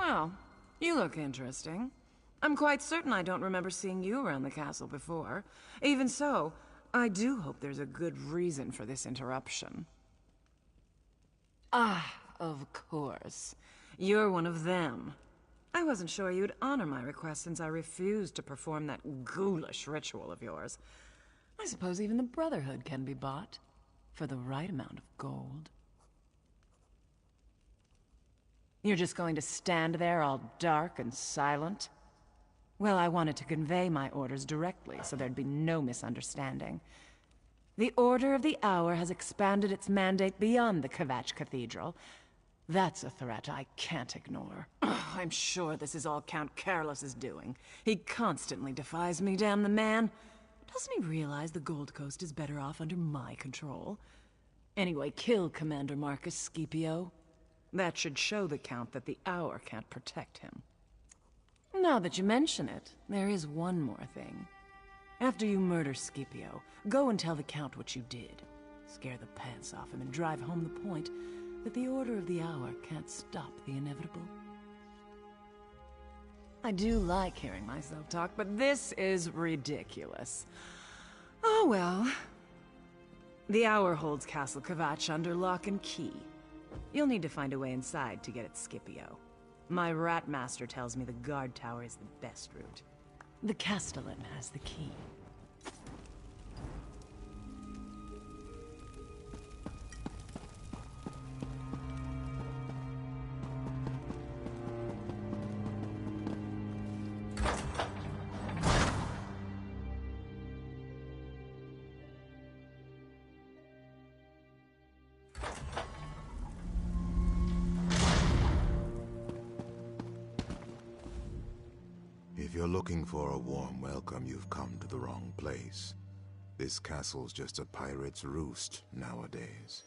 [SPEAKER 15] Well, you look interesting. I'm quite certain I don't remember seeing you around the castle before. Even so, I do hope there's a good reason for this interruption. Ah, of course. You're one of them. I wasn't sure you'd honor my request since I refused to perform that ghoulish ritual of yours. I suppose even the Brotherhood can be bought for the right amount of gold. You're just going to stand there all dark and silent? Well, I wanted to convey my orders directly so there'd be no misunderstanding. The Order of the Hour has expanded its mandate beyond the Kvatch Cathedral. That's a threat I can't ignore. I'm sure this is all Count Carolus' doing. He constantly defies me, damn the man. Doesn't he realize the Gold Coast is better off under my control? Anyway, kill Commander Marcus Scipio. That should show the Count that the Hour can't protect him. Now that you mention it, there is one more thing. After you murder Scipio, go and tell the Count what you did. Scare the pants off him and drive home the point that the order of the hour can't stop the inevitable. I do like hearing myself talk, but this is ridiculous. Oh well. The hour holds Castle Kvatch under lock and key. You'll need to find a way inside to get at Scipio. My rat master tells me the guard tower is the best route. The Castellan has the key.
[SPEAKER 5] If you're looking for a warm welcome, you've come to the wrong place. This castle's just a pirate's roost nowadays.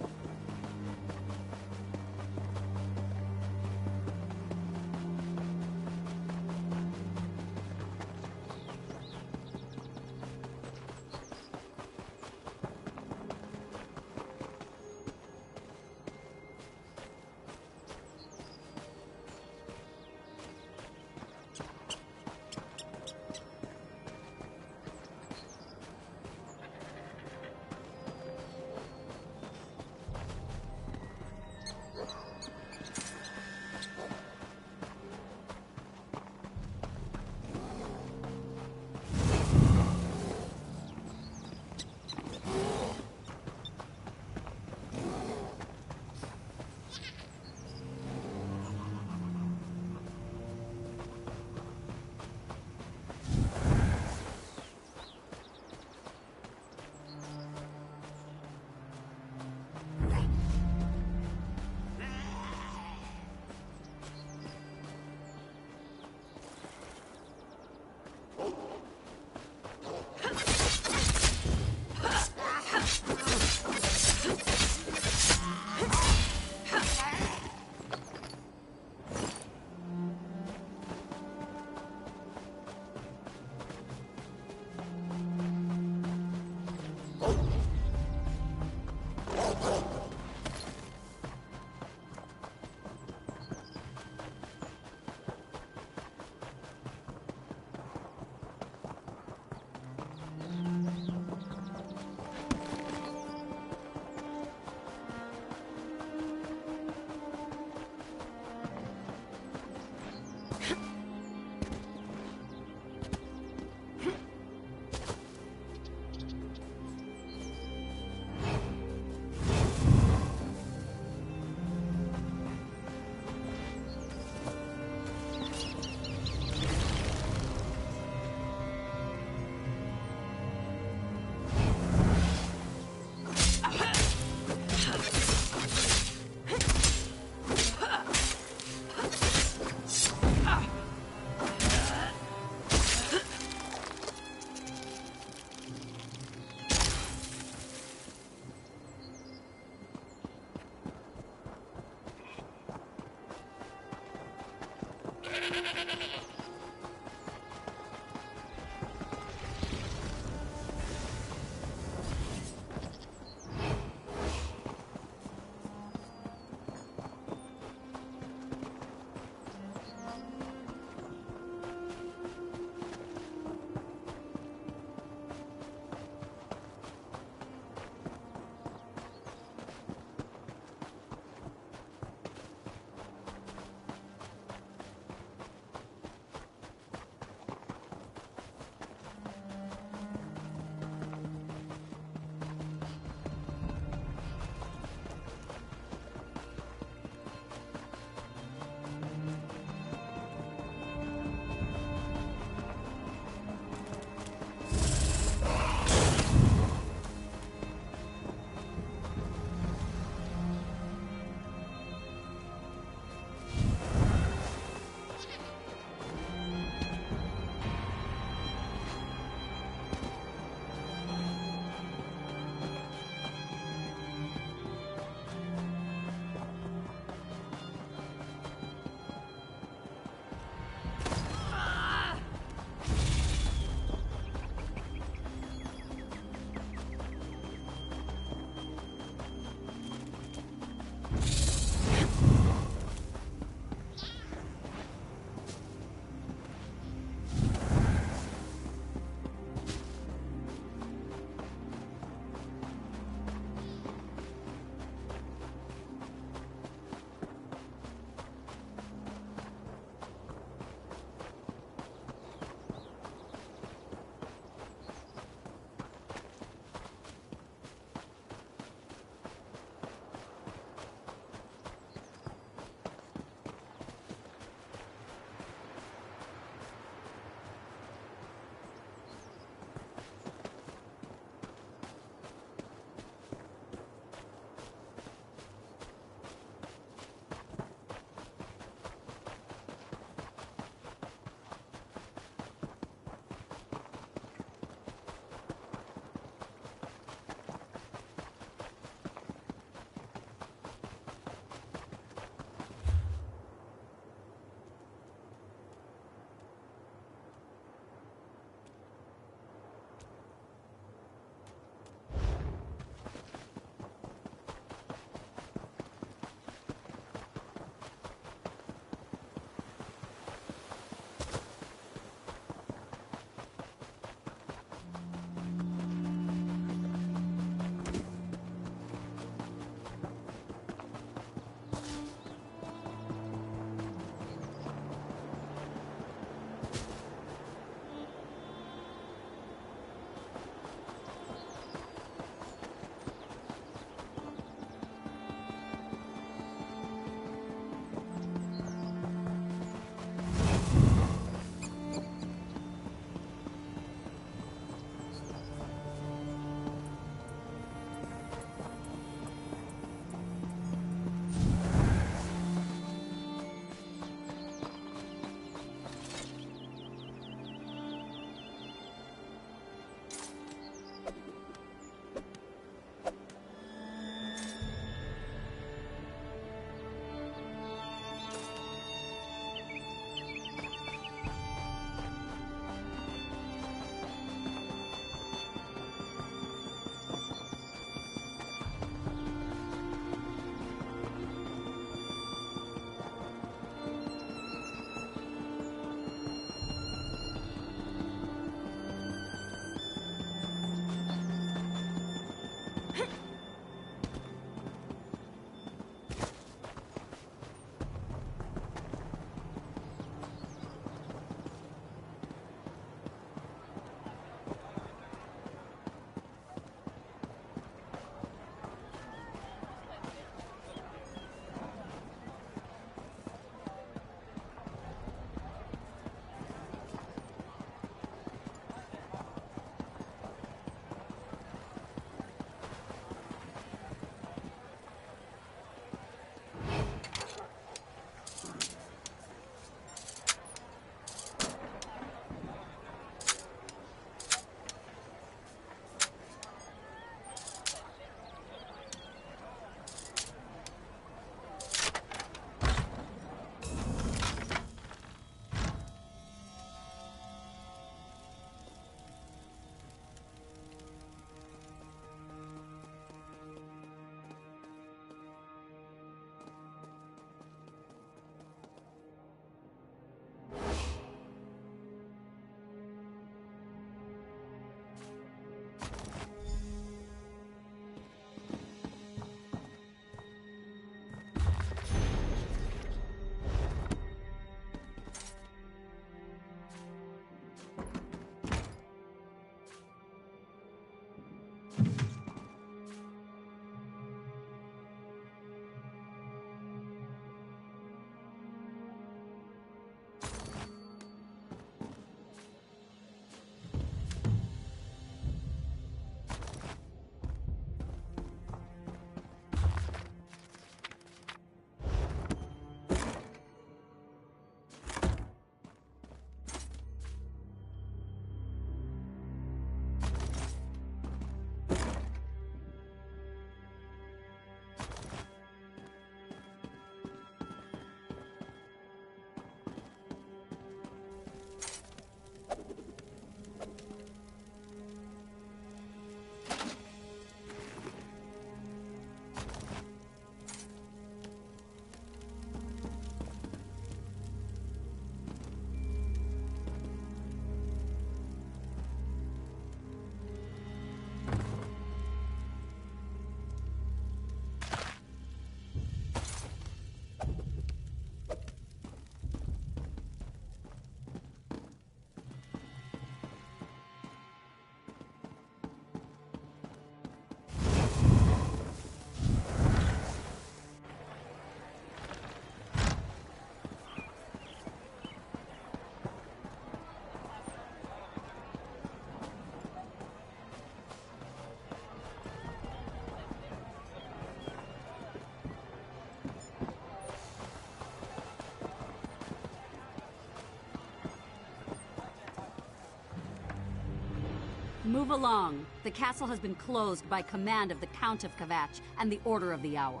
[SPEAKER 3] Move along. The castle has been closed by command of the Count of Kvatch and the Order of the Hour.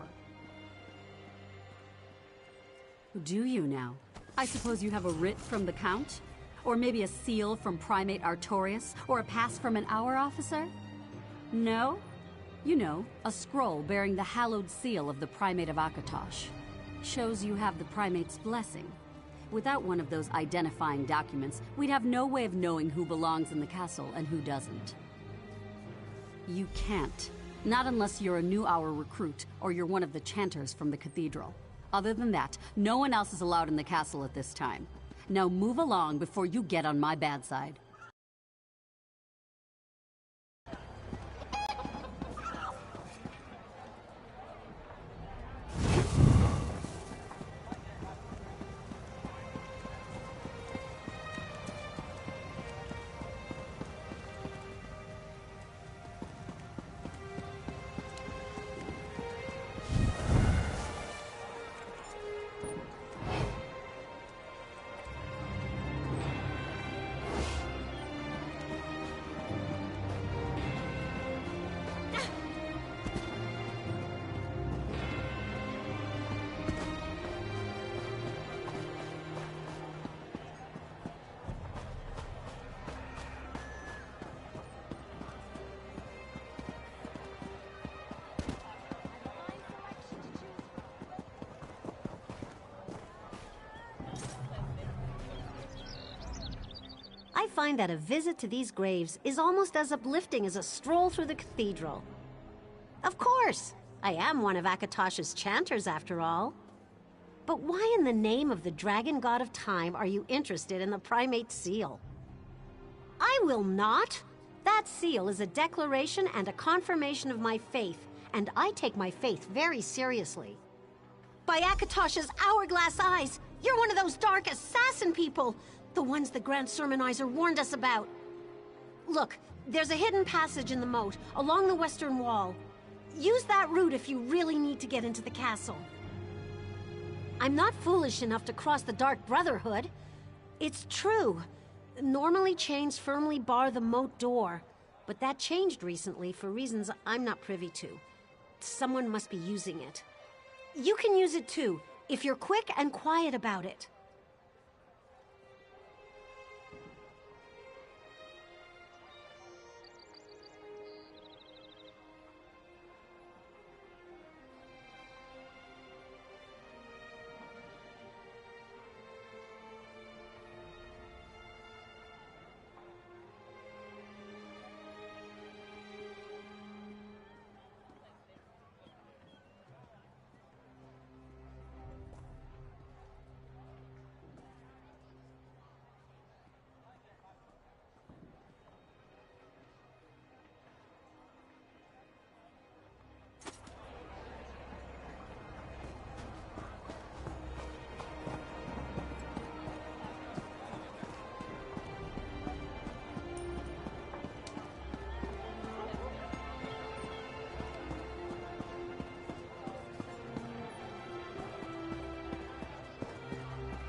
[SPEAKER 3] Do you now? I suppose you have a writ from the Count? Or maybe a seal from Primate Artorius? Or a pass from an Hour officer? No? You know, a scroll bearing the hallowed seal of the Primate of Akatosh. Shows you have the Primate's blessing. Without one of those identifying documents, we'd have no way of knowing who belongs in the castle and who doesn't. You can't. Not unless you're a new Hour recruit, or you're one of the chanters from the cathedral. Other than that, no one else is allowed in the castle at this time. Now move along before you get on my bad side.
[SPEAKER 14] I find that a visit to these graves is almost as uplifting as a stroll through the cathedral. Of course, I am one of Akatosh's chanters after all. But why in the name of the dragon god of time are you interested in the primate seal? I will not! That seal is a declaration and a confirmation of my faith, and I take my faith very seriously. By Akatosh's hourglass eyes, you're one of those dark assassin people! The ones the Grand Sermonizer warned us about. Look, there's a hidden passage in the moat, along the western wall. Use that route if you really need to get into the castle. I'm not foolish enough to cross the Dark Brotherhood. It's true. Normally chains firmly bar the moat door, but that changed recently for reasons I'm not privy to. Someone must be using it. You can use it too, if you're quick and quiet about it.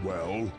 [SPEAKER 19] Well?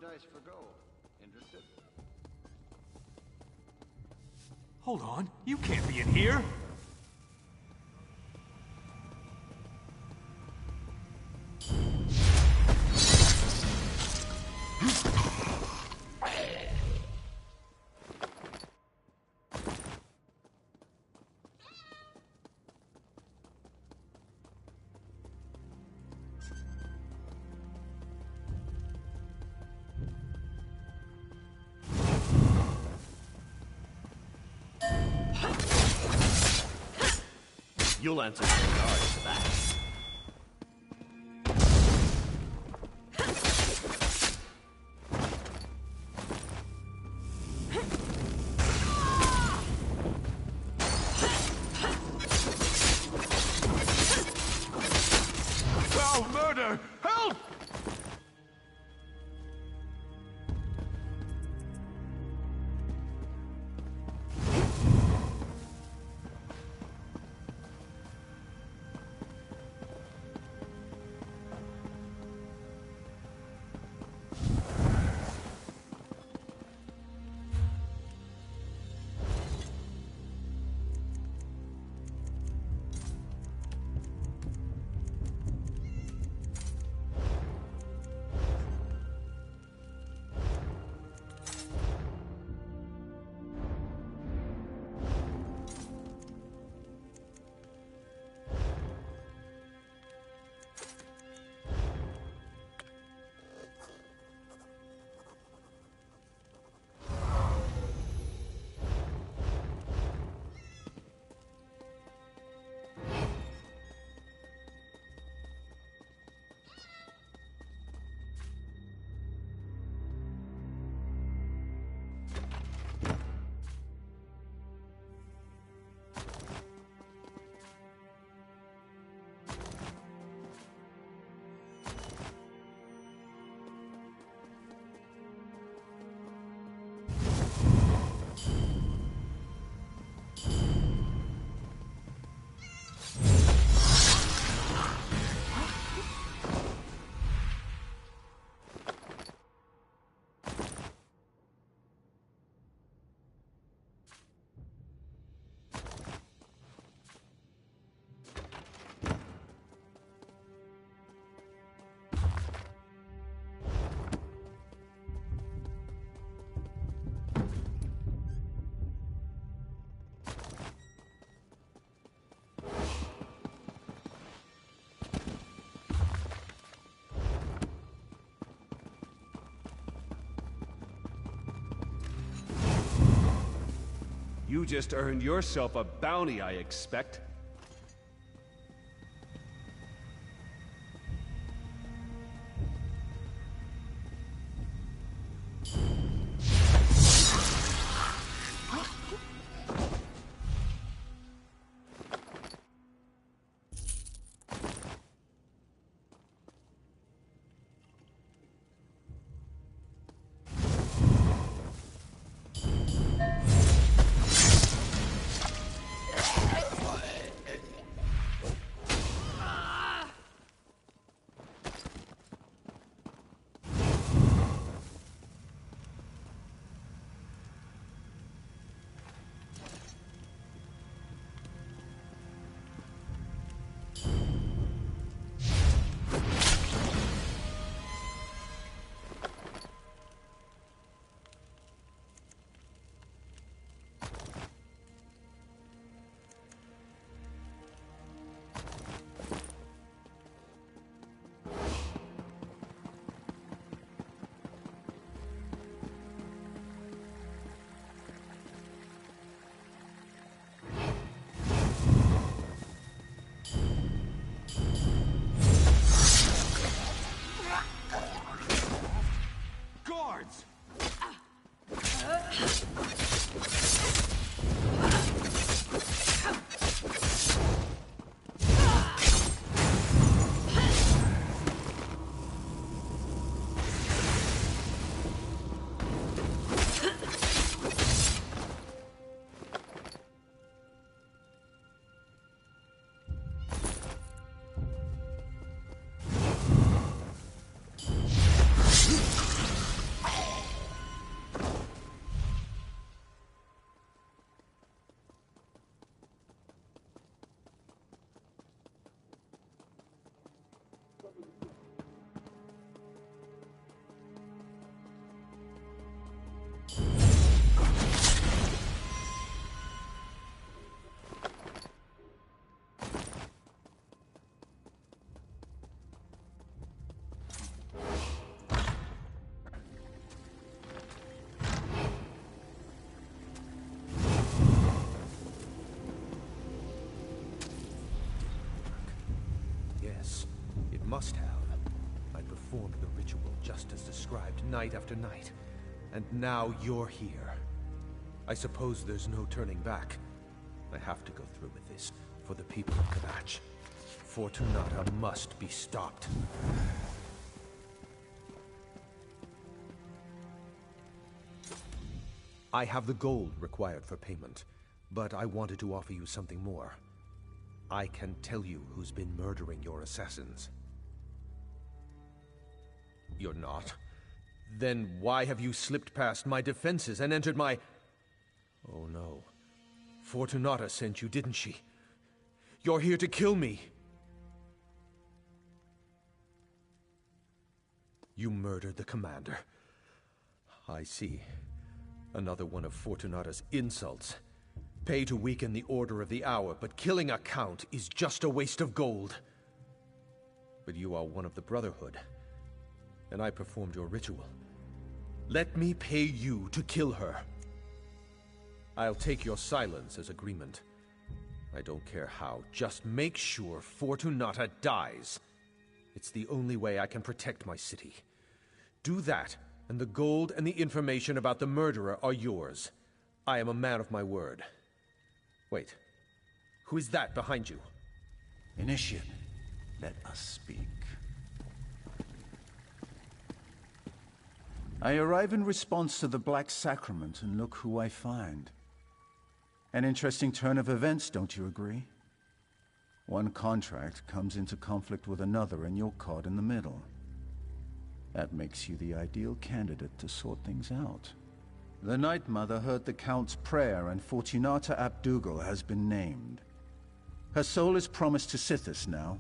[SPEAKER 19] dice for go. Interested?
[SPEAKER 2] Hold on, you can't be in here! You'll answer to the guards for that.
[SPEAKER 4] Foul murder! Help!
[SPEAKER 2] You just earned yourself a bounty, I expect. must have. I performed the ritual just as described night after night. And now you're here. I suppose there's no turning back. I have to go through with this for the people of Kvatch. Fortunata must be stopped. I have the gold required for payment, but I wanted to offer you something more. I can tell you who's been murdering your assassins. You're not? Then why have you slipped past my defenses and entered my... Oh no. Fortunata sent you, didn't she? You're here to kill me! You murdered the commander. I see. Another one of Fortunata's insults. Pay to weaken the Order of the Hour, but killing a count is just a waste of gold. But you are one of the Brotherhood, and I performed your ritual. Let me pay you to kill her. I'll take your silence as agreement. I don't care how, just make sure Fortunata dies. It's the only way I can protect my city. Do that, and the gold and the information about the murderer are yours. I am a man of my word. Wait, who is that behind you?
[SPEAKER 4] Initiate, let us speak. I arrive in response to the Black Sacrament, and look who I find. An interesting turn of events, don't you agree? One contract comes into conflict with another, and you're caught in the middle. That makes you the ideal candidate to sort things out. The Night Mother heard the Count's prayer, and Fortunata ap Dougal has been named. Her soul is promised to Sithis now,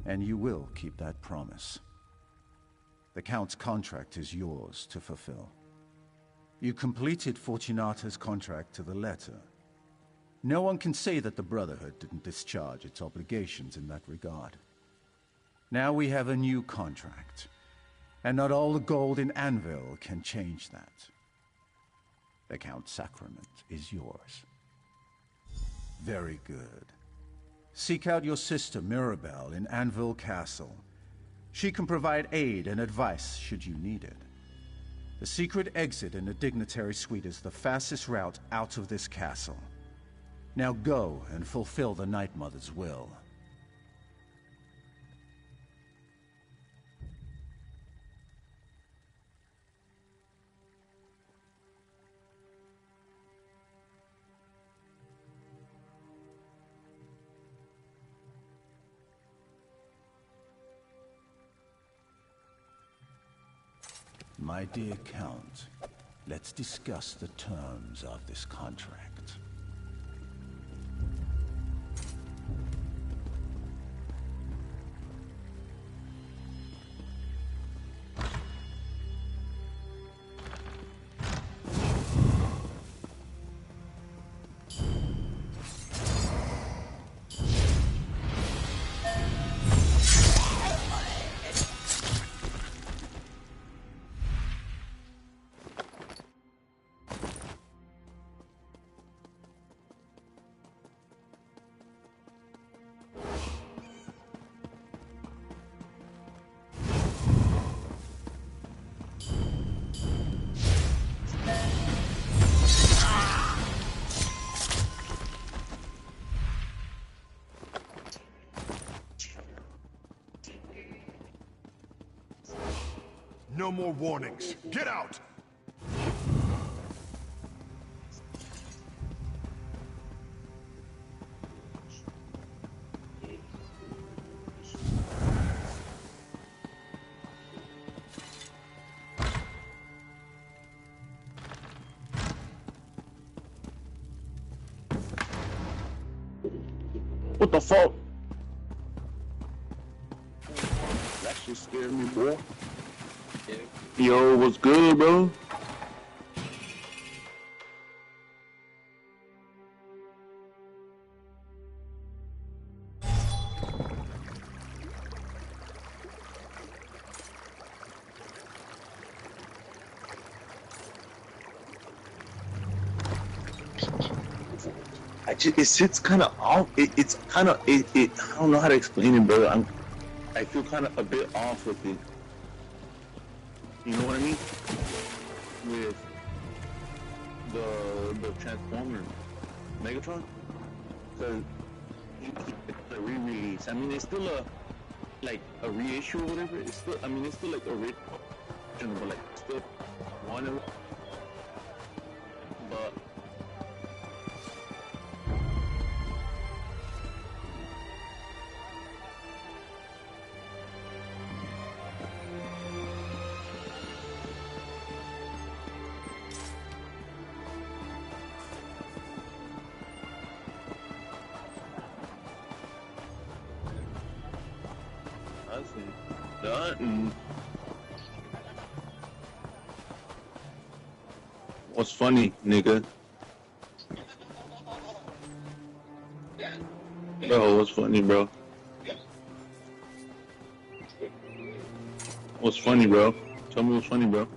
[SPEAKER 4] and you will keep that promise. The Count's contract is yours to fulfill. You completed Fortunata's contract to the letter. No one can say that the Brotherhood didn't discharge its obligations in that regard. Now we have a new contract, and not all the gold in Anvil can change that. The Count's sacrament is yours. Very good. Seek out your sister Mirabelle in Anvil Castle. She can provide aid and advice should you need it. The secret exit in the Dignitary Suite is the fastest route out of this castle. Now go and fulfill the Night Mother's will. My dear Count, let's discuss the terms of this contract. No more warnings. Get out!
[SPEAKER 16] What the fuck? That shit scared me, boy. Yo, what's good, bro? It sits kind of off. It's kind of I don't know how to explain it, bro. I feel kind of a bit off with it. You know what I mean? With the Transformer Megatron, because the re-release. I mean, it's still a reissue or whatever. It's still, I mean, it's still like a original, but like still one of it. But done. What's funny, nigga? Bro, what's funny, bro? What's funny, bro? Tell me what's funny, bro.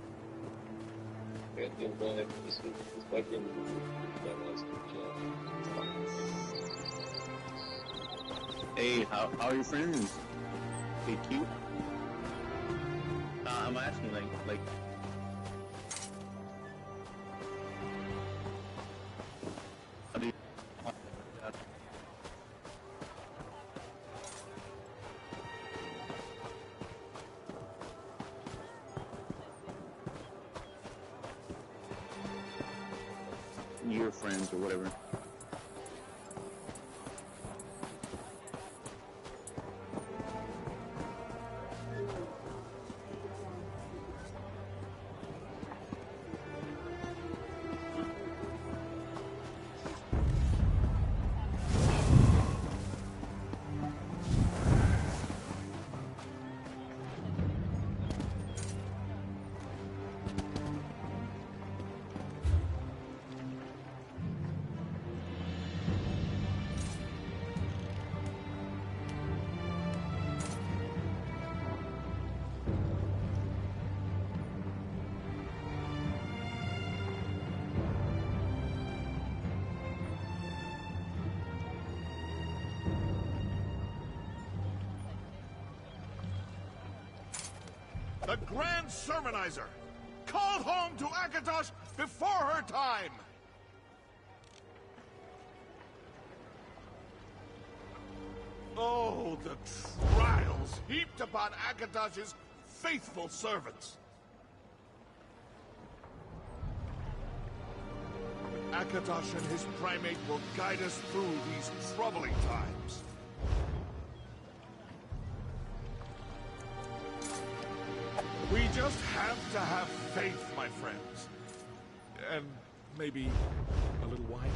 [SPEAKER 16] Hey, how are your friends? They cute? I'm asking, like. How do you? Your friends or whatever.
[SPEAKER 13] The Grand Sermonizer! Called home to Akatosh before her time! Oh, the trials heaped upon Akatosh's faithful servants! Akatosh and his primate will guide us through these troubling times. We just have to have faith, my friends. And maybe a little wine.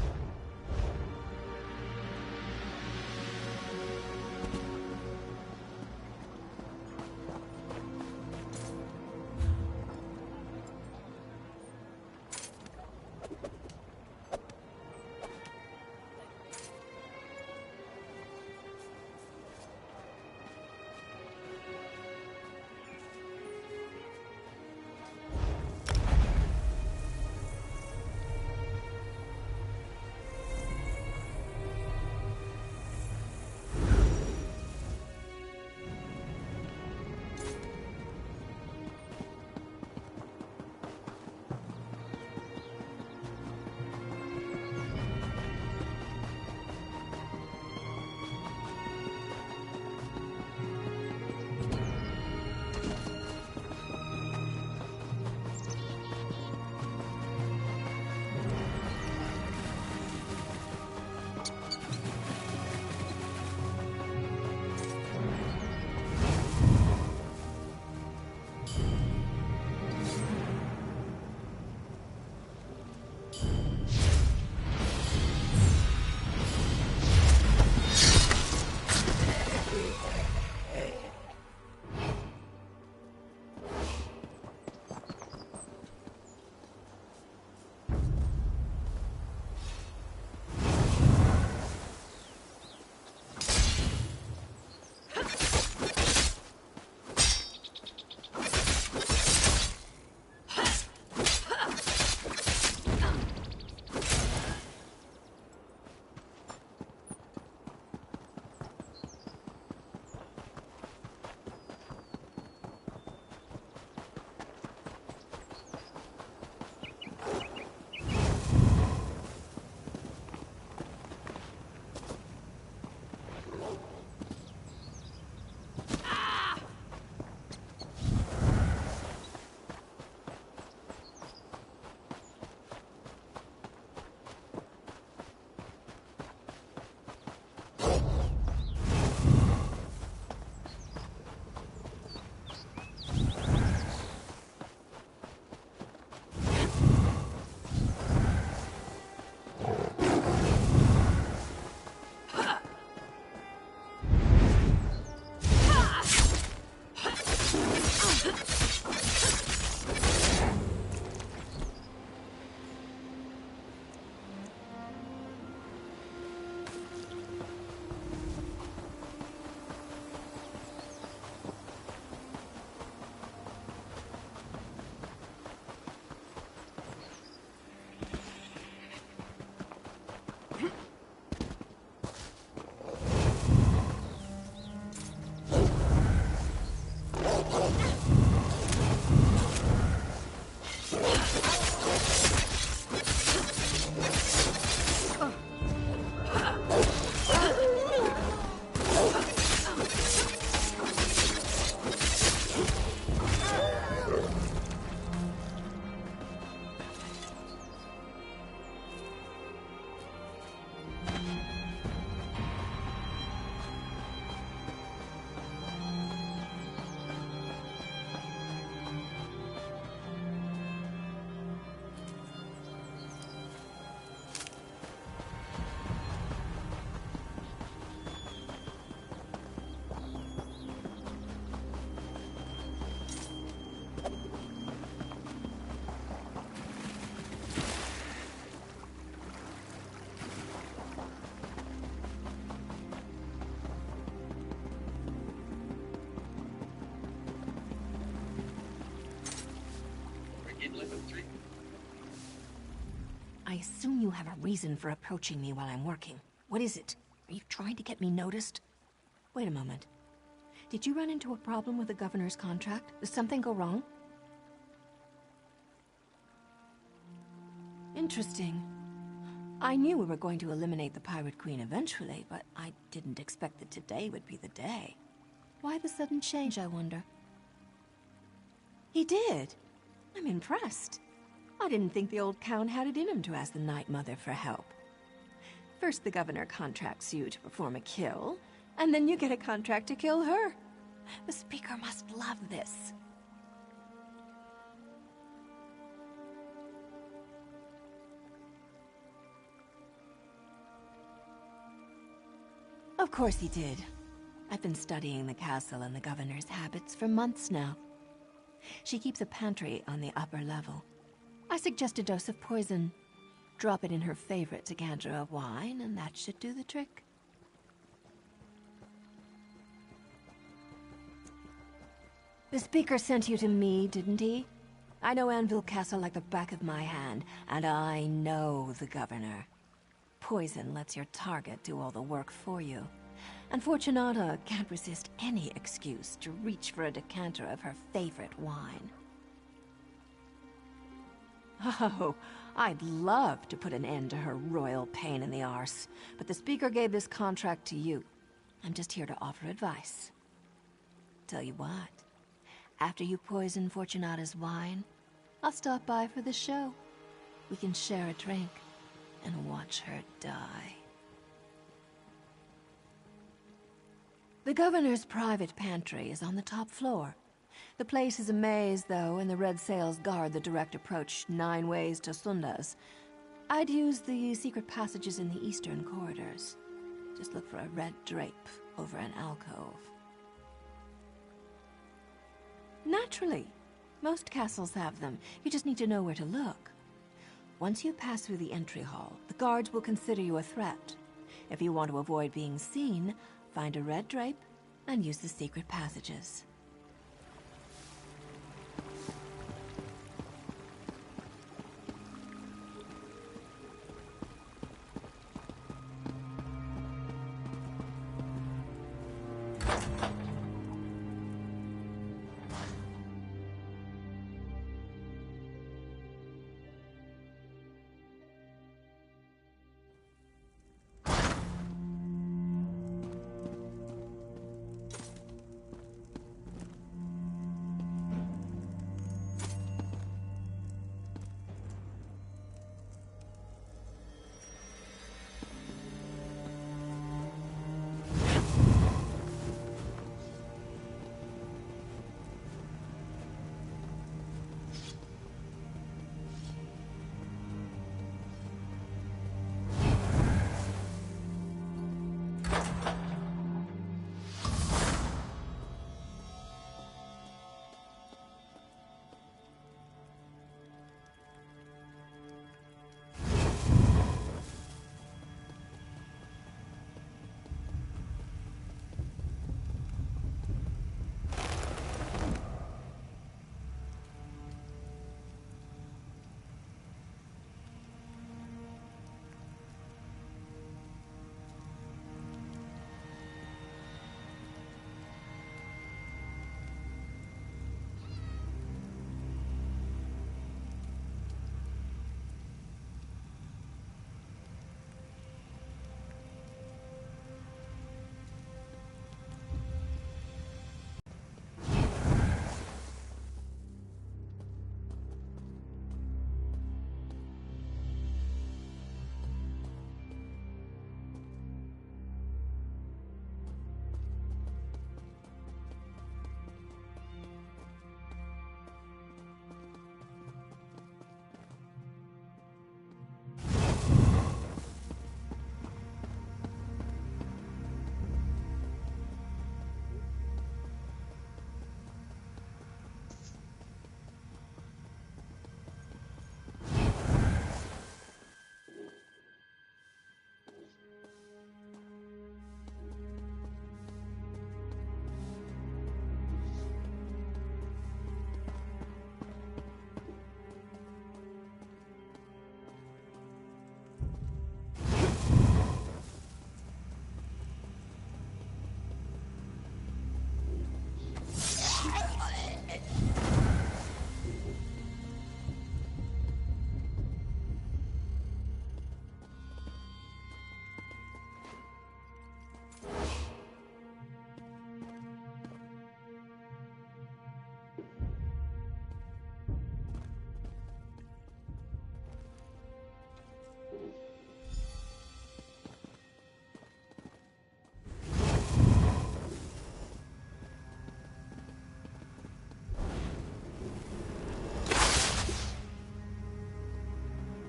[SPEAKER 12] assume you have a reason for approaching me while I'm working. What is it? Are you trying to get me noticed? Wait a moment. Did you run into a problem with the governor's contract? Did something go wrong? Interesting. I knew we were going to eliminate the Pirate Queen eventually, but I didn't expect that today would be the day. Why the sudden change, I wonder? He did? I'm impressed. I didn't think the old Count had it in him to ask the Night Mother for help. First, the governor contracts you to perform a kill, and then you get a contract to kill her. The Speaker must love this. Of course he did. I've been studying the castle and the governor's habits for months now. She keeps a pantry on the upper level. I suggest a dose of poison. Drop it in her favorite decanter of wine, and that should do the trick. The Speaker sent you to me, didn't he? I know Anvil Castle like the back of my hand, and I know the governor. Poison lets your target do all the work for you. And Fortunata can't resist any excuse to reach for a decanter of her favorite wine. Oh, I'd love to put an end to her royal pain in the arse, but the Speaker gave this contract to you. I'm just here to offer advice. Tell you what, after you poison Fortunata's wine, I'll stop by for the show. We can share a drink and watch her die. The governor's private pantry is on the top floor. The place is a maze, though, and the red sails guard the direct approach 9 ways to Sundas. I'd use the secret passages in the eastern corridors. Just look for a red drape over an alcove. Naturally. Most castles have them. You just need to know where to look. Once you pass through the entry hall, the guards will consider you a threat. If you want to avoid being seen, find a red drape and use the secret passages.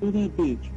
[SPEAKER 16] Who that bitch?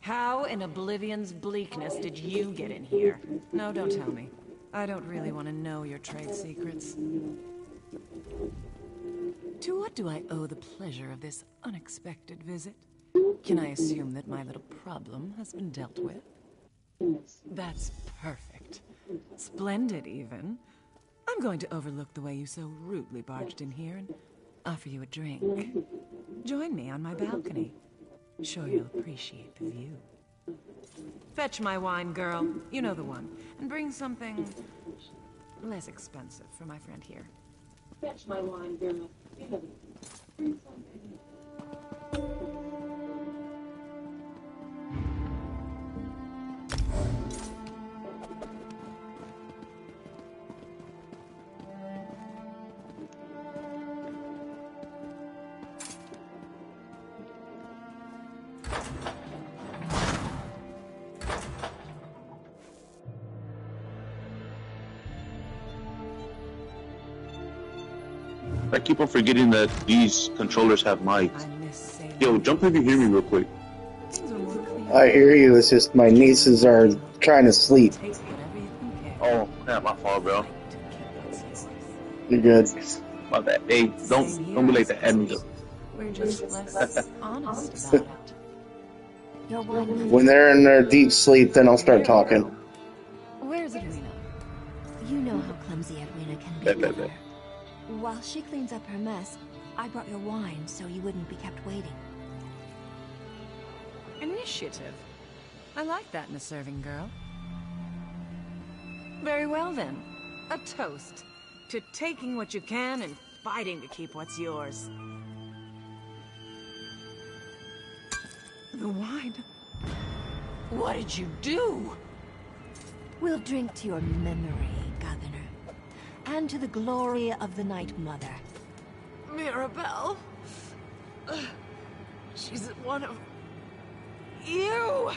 [SPEAKER 15] How in Oblivion's bleakness did you get in here? No, don't tell me. I don't really want to know your trade secrets. To what do I owe the pleasure of this unexpected visit? Can I assume that my little problem has been dealt with? That's perfect. Splendid, even. I'm going to overlook the way you so rudely barged in here and offer you a drink. Join me on my balcony. Sure you'll appreciate the view. Fetch my wine, girl. You know the one. And bring something less expensive for my friend here.
[SPEAKER 20] Fetch my wine, girl. You know the one.
[SPEAKER 16] I keep on forgetting that these controllers have mics. Yo, jump if you hear me real quick.
[SPEAKER 21] I hear you, it's just my nieces are trying to sleep.
[SPEAKER 16] Oh, yeah, my fault, bro.
[SPEAKER 21] You're good.
[SPEAKER 16] My bad. Hey, don't be like that. Add me though.
[SPEAKER 15] We're just less honest about it.
[SPEAKER 17] Your wine.
[SPEAKER 21] When they're in their deep sleep, then I'll start talking.
[SPEAKER 15] Where's Edwina?
[SPEAKER 17] You know how clumsy Edwina can be.
[SPEAKER 16] Bet.
[SPEAKER 17] While she cleans up her mess, I brought your wine so you wouldn't be kept waiting.
[SPEAKER 15] Initiative. I like that in a serving girl. Very well then. A toast to taking what you can and fighting to keep what's yours. The wine. What did you do?
[SPEAKER 17] We'll drink to your memory, Governor. And to the glory of the Night Mother.
[SPEAKER 15] Mirabelle. She's one of you.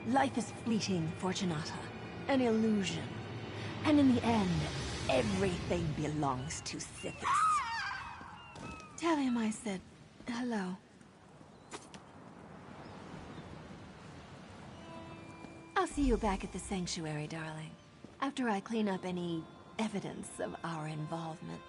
[SPEAKER 17] Life is fleeting, Fortunata. An illusion. And in the end, everything belongs to Sithis. Tell him I said hello. I'll see you back at the sanctuary, darling. After I clean up any evidence of our involvement.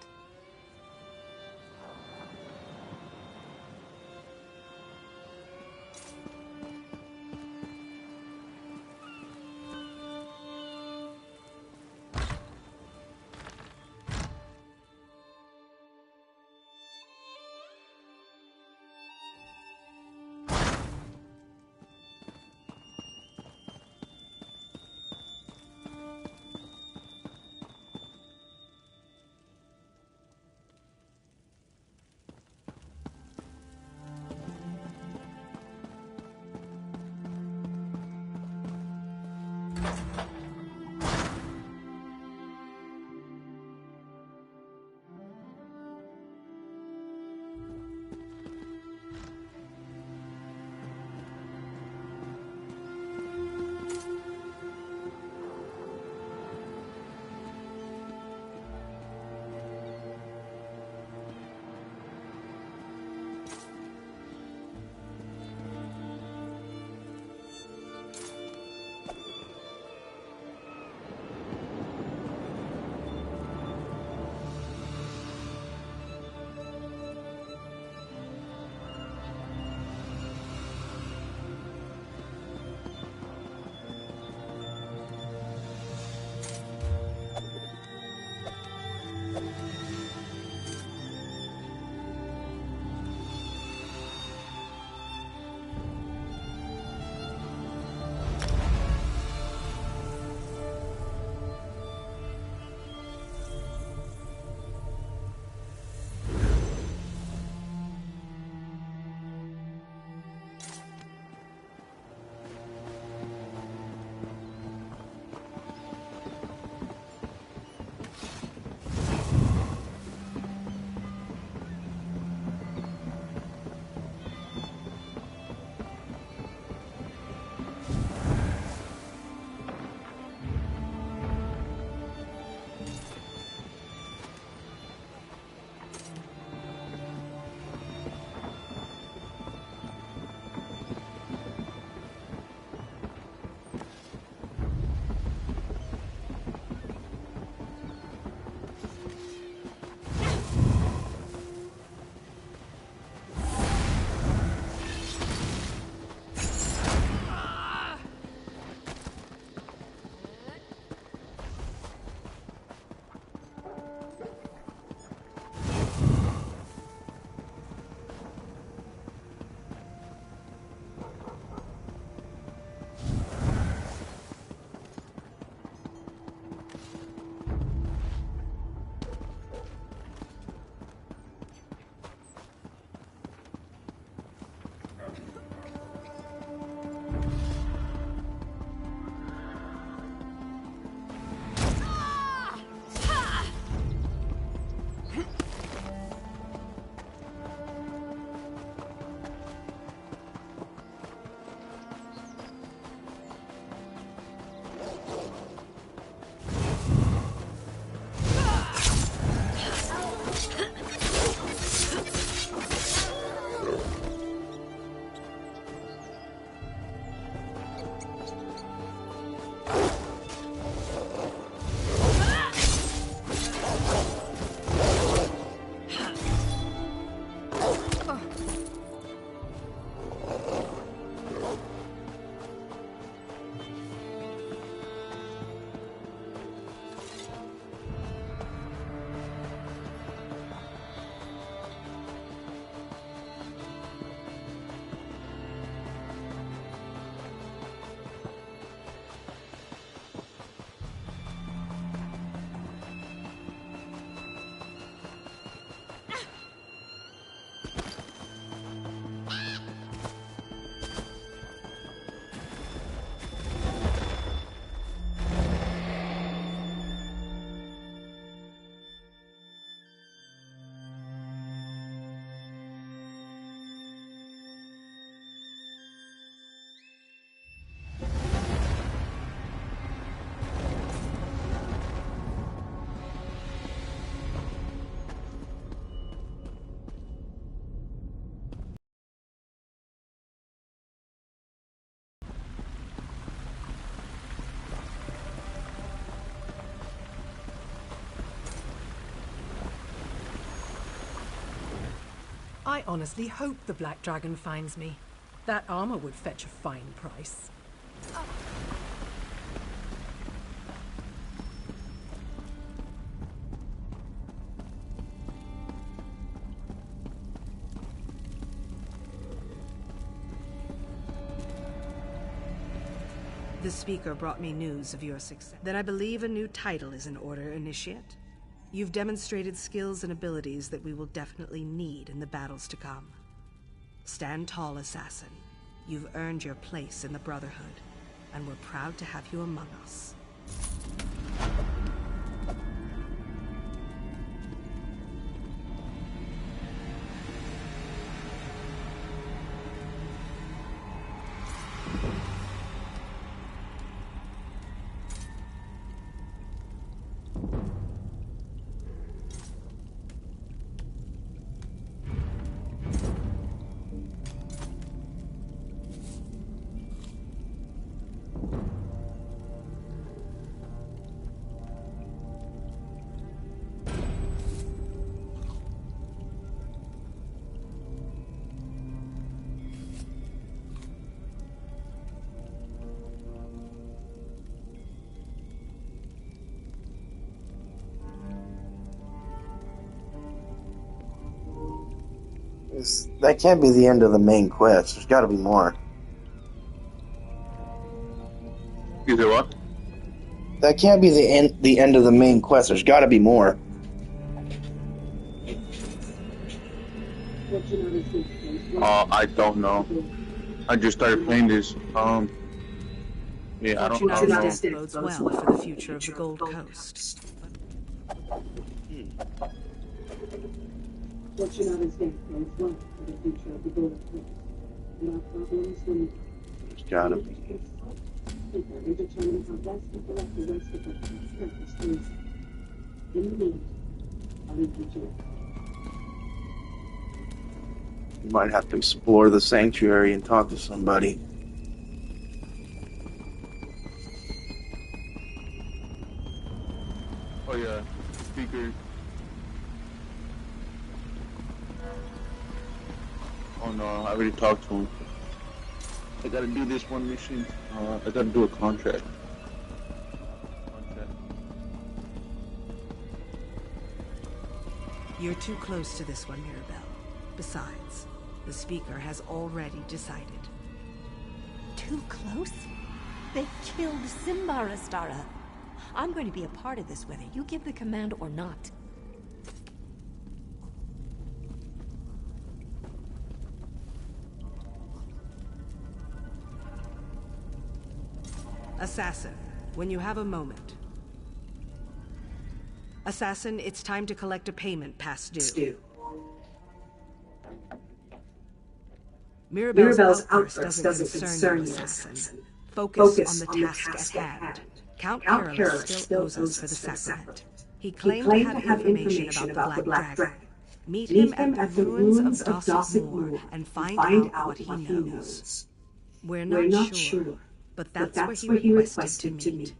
[SPEAKER 10] I honestly hope the Black Dragon finds me. That armor would fetch a fine price.
[SPEAKER 11] The speaker brought me news of your success. Then I believe a new title is in order, Initiate. You've demonstrated skills and abilities that we will definitely need in the battles to come. Stand tall, Assassin. You've earned your place in the Brotherhood, and we're proud to have you among us.
[SPEAKER 21] That can't be the end of the main quest. There's got to be more.
[SPEAKER 16] You say what?
[SPEAKER 21] That can't be the end of the main quest. There's got to be more.
[SPEAKER 16] I don't know. I just started playing this. Yeah, I don't know.
[SPEAKER 11] Bodes well for the future of the Gold Coast.
[SPEAKER 20] What you understand is well for the future of the Gold Coast. And our problems will
[SPEAKER 21] There's got to be.
[SPEAKER 20] they determine how best to collect the rest of the purpose is. In the meantime, I'll leave you to it.
[SPEAKER 21] You might have to explore the sanctuary and talk to somebody.
[SPEAKER 16] Oh yeah, speaker. Oh no, I already talked to him. I gotta do this one mission. I gotta do a contract.
[SPEAKER 11] You're too close to this one, Mirabelle. Besides, the speaker has already decided.
[SPEAKER 8] Too close? They killed Simba, Astara. I'm going to be a part of this, whether you give the command or not.
[SPEAKER 11] Assassin, when you have a moment. Assassin, it's time to collect a payment past due. Mirabelle's outburst doesn't concern you, Assassin. Focus on the task at hand. Count Perilous still owes us for the sacrament. He claimed to have information about the Black Dragon. Meet him at the ruins of Dosset Moor and find out what he knows. We're not sure, but that's where he requested to meet.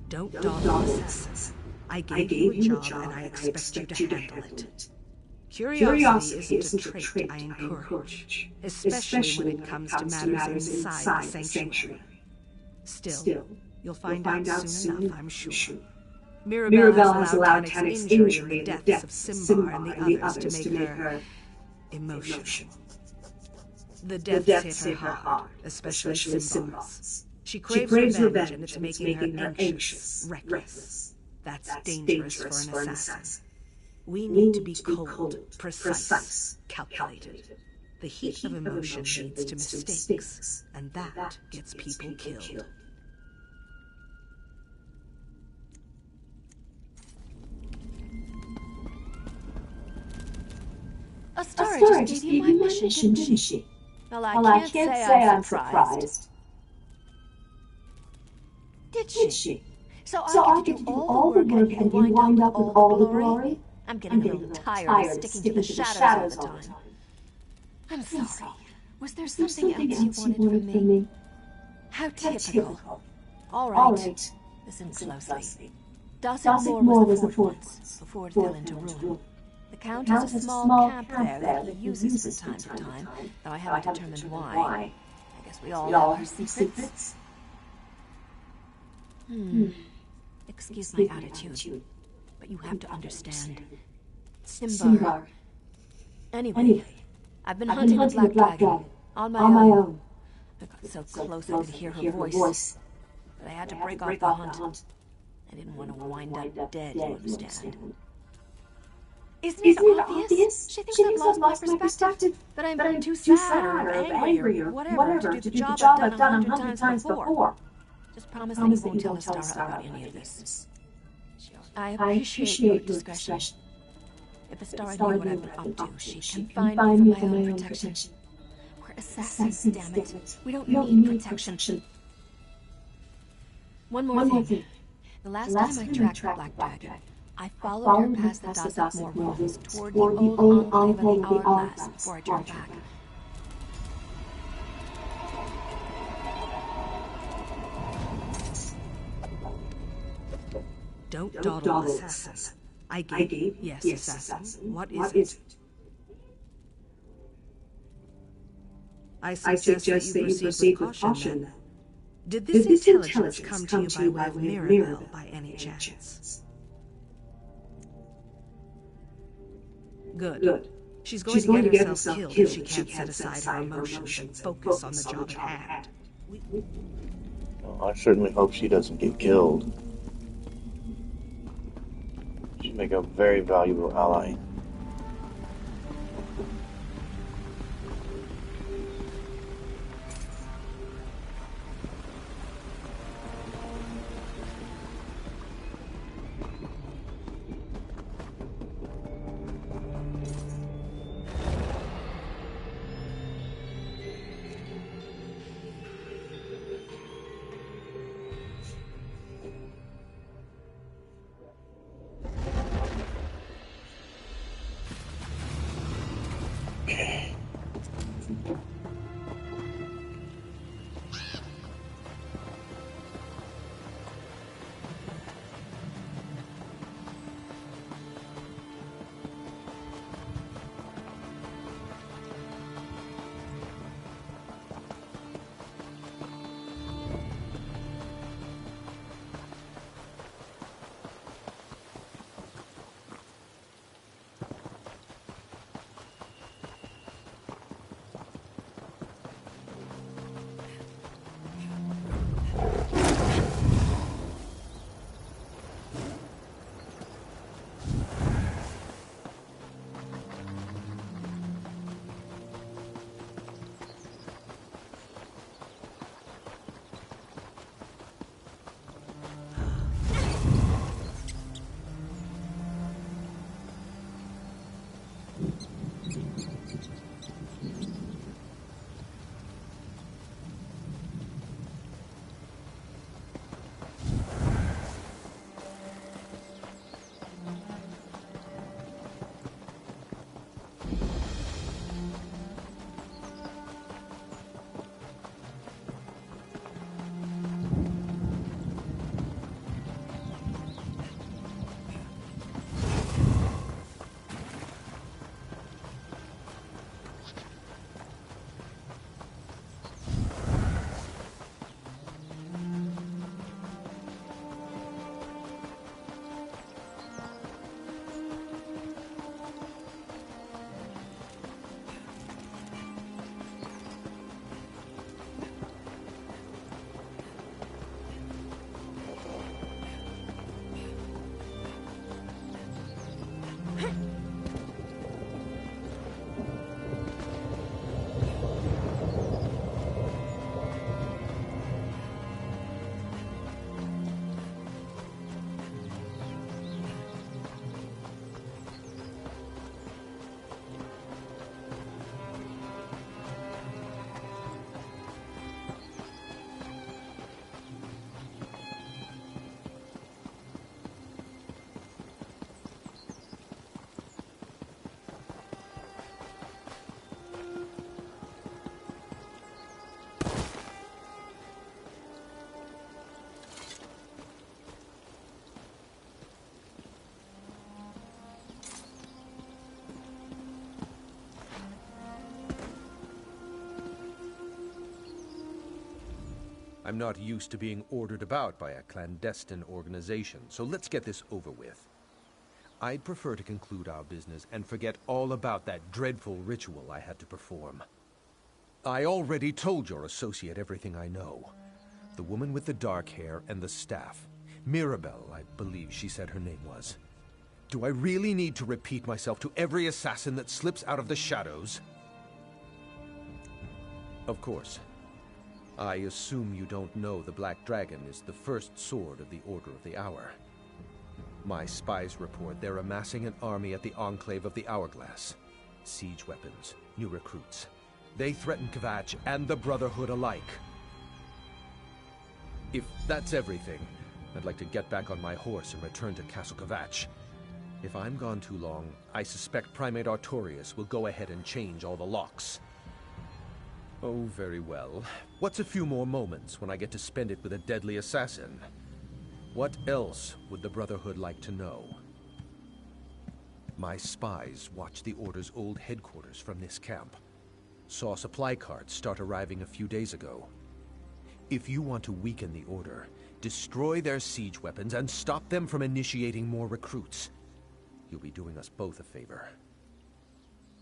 [SPEAKER 11] Don't dawdle, Assassin. I gave you a job and I expect you to handle it. Curiosity isn't a trait I encourage, especially when it comes to matters inside the sanctuary. Still, you'll find out soon enough, I'm sure. Mirabelle has allowed Tanic's injury in the deaths of Simba and the others to make her emotional. The deaths hit her hard, especially Simba's. She craves revenge and it's making her anxious, reckless. That's dangerous for an assassin. We need to be cold, precise, calculated. The heat of emotion leads to mistakes, and that gets people killed.
[SPEAKER 8] Astara just gave you my mission, didn't she?
[SPEAKER 7] Well, I can't say I'm surprised.
[SPEAKER 8] Did she? So I get to do all the work and you wind up with all the glory? I'm getting a little tired of sticking to the shadows all the time. I'm sorry. Was there something else you wanted from me? How typical. All right. Listen closely. Dosset Moor was the fort once, before it fell into ruin.
[SPEAKER 12] The Count has a small camp there that he uses from time to time, though I haven't determined why. I guess we all have our secrets. Excuse my attitude, but you have to understand. Simba. Anyway, I've been hunting the Black Dragon on my own. I got so close I could hear her voice, but I had to break off the hunt. I didn't want to wind up dead, you understand. Isn't it obvious? She thinks I've lost my perspective, that I'm too sad or angry or whatever to do the job I've done 100 times before. Just promise that you won't tell Astara about any of this. I appreciate your discretion. If Astara knew what I've been up to, she can find me for my own protection. We're assassins, damn it. We don't need protection. One more thing. The last time I tracked the Black Dragon, I followed her past the dots of more ruins toward the old enclave of the Hourglass before I turned back.
[SPEAKER 11] Don't dawdle, assassin. I gave yes, assassin. What is it? I suggest that you proceed with caution, then. Did this intelligence come to you by way of Mirabelle, by any chance? Good. She's going to get herself killed if she can't set aside her emotions and focus on the job at hand.
[SPEAKER 16] Well, I certainly hope she doesn't get killed. She'd make a very valuable ally.
[SPEAKER 2] I'm not used to being ordered about by a clandestine organization, so let's get this over with. I'd prefer to conclude our business and forget all about that dreadful ritual I had to perform. I already told your associate everything I know. The woman with the dark hair and the staff. Mirabelle, I believe she said her name was. Do I really need to repeat myself to every assassin that slips out of the shadows? Of course. I assume you don't know the Black Dragon is the first sword of the Order of the Hour. My spies report they're amassing an army at the Enclave of the Hourglass. Siege weapons, new recruits. They threaten Kvatch and the Brotherhood alike. If that's everything, I'd like to get back on my horse and return to Castle Kvatch. If I'm gone too long, I suspect Primate Artorius will go ahead and change all the locks. Oh, very well. What's a few more moments when I get to spend it with a deadly assassin? What else would the Brotherhood like to know? My spies watched the Order's old headquarters from this camp. Saw supply carts start arriving a few days ago. If you want to weaken the Order, destroy their siege weapons and stop them from initiating more recruits. You'll be doing us both a favor.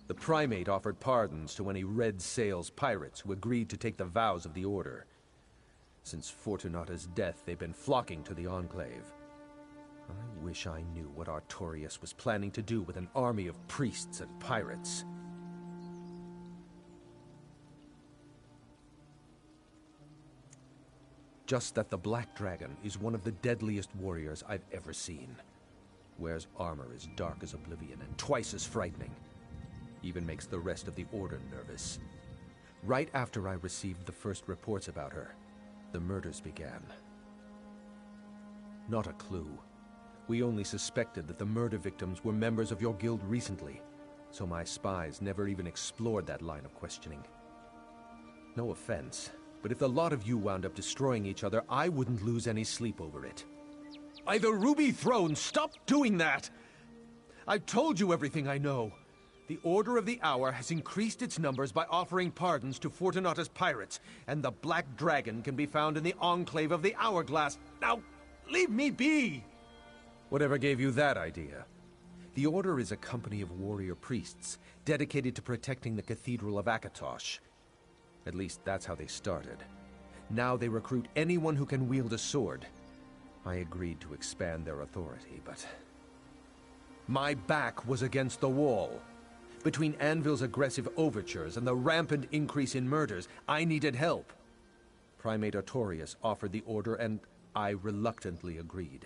[SPEAKER 2] The Primate offered pardons to any Red Sails pirates who agreed to take the vows of the Order. Since Fortunata's death, they've been flocking to the Enclave. I wish I knew what Artorius was planning to do with an army of priests and pirates. Just that the Black Dragon is one of the deadliest warriors I've ever seen. Wears armor as dark as oblivion and twice as frightening. Even makes the rest of the Order nervous. Right after I received the first reports about her, the murders began. Not a clue. We only suspected that the murder victims were members of your guild recently, so my spies never even explored that line of questioning. No offense, but if the lot of you wound up destroying each other, I wouldn't lose any sleep over it. By the Ruby Throne, stop doing that! I've told you everything I know. The Order of the Hour has increased its numbers by offering pardons to Fortunata's pirates, and the Black Dragon can be found in the Enclave of the Hourglass. Now, leave me be! Whatever gave you that idea? The Order is a company of warrior priests, dedicated to protecting the Cathedral of Akatosh. At least that's how they started. Now they recruit anyone who can wield a sword. I agreed to expand their authority, but my back was against the wall. Between Anvil's aggressive overtures and the rampant increase in murders, I needed help. Primate Artorius offered the Order, and I reluctantly agreed.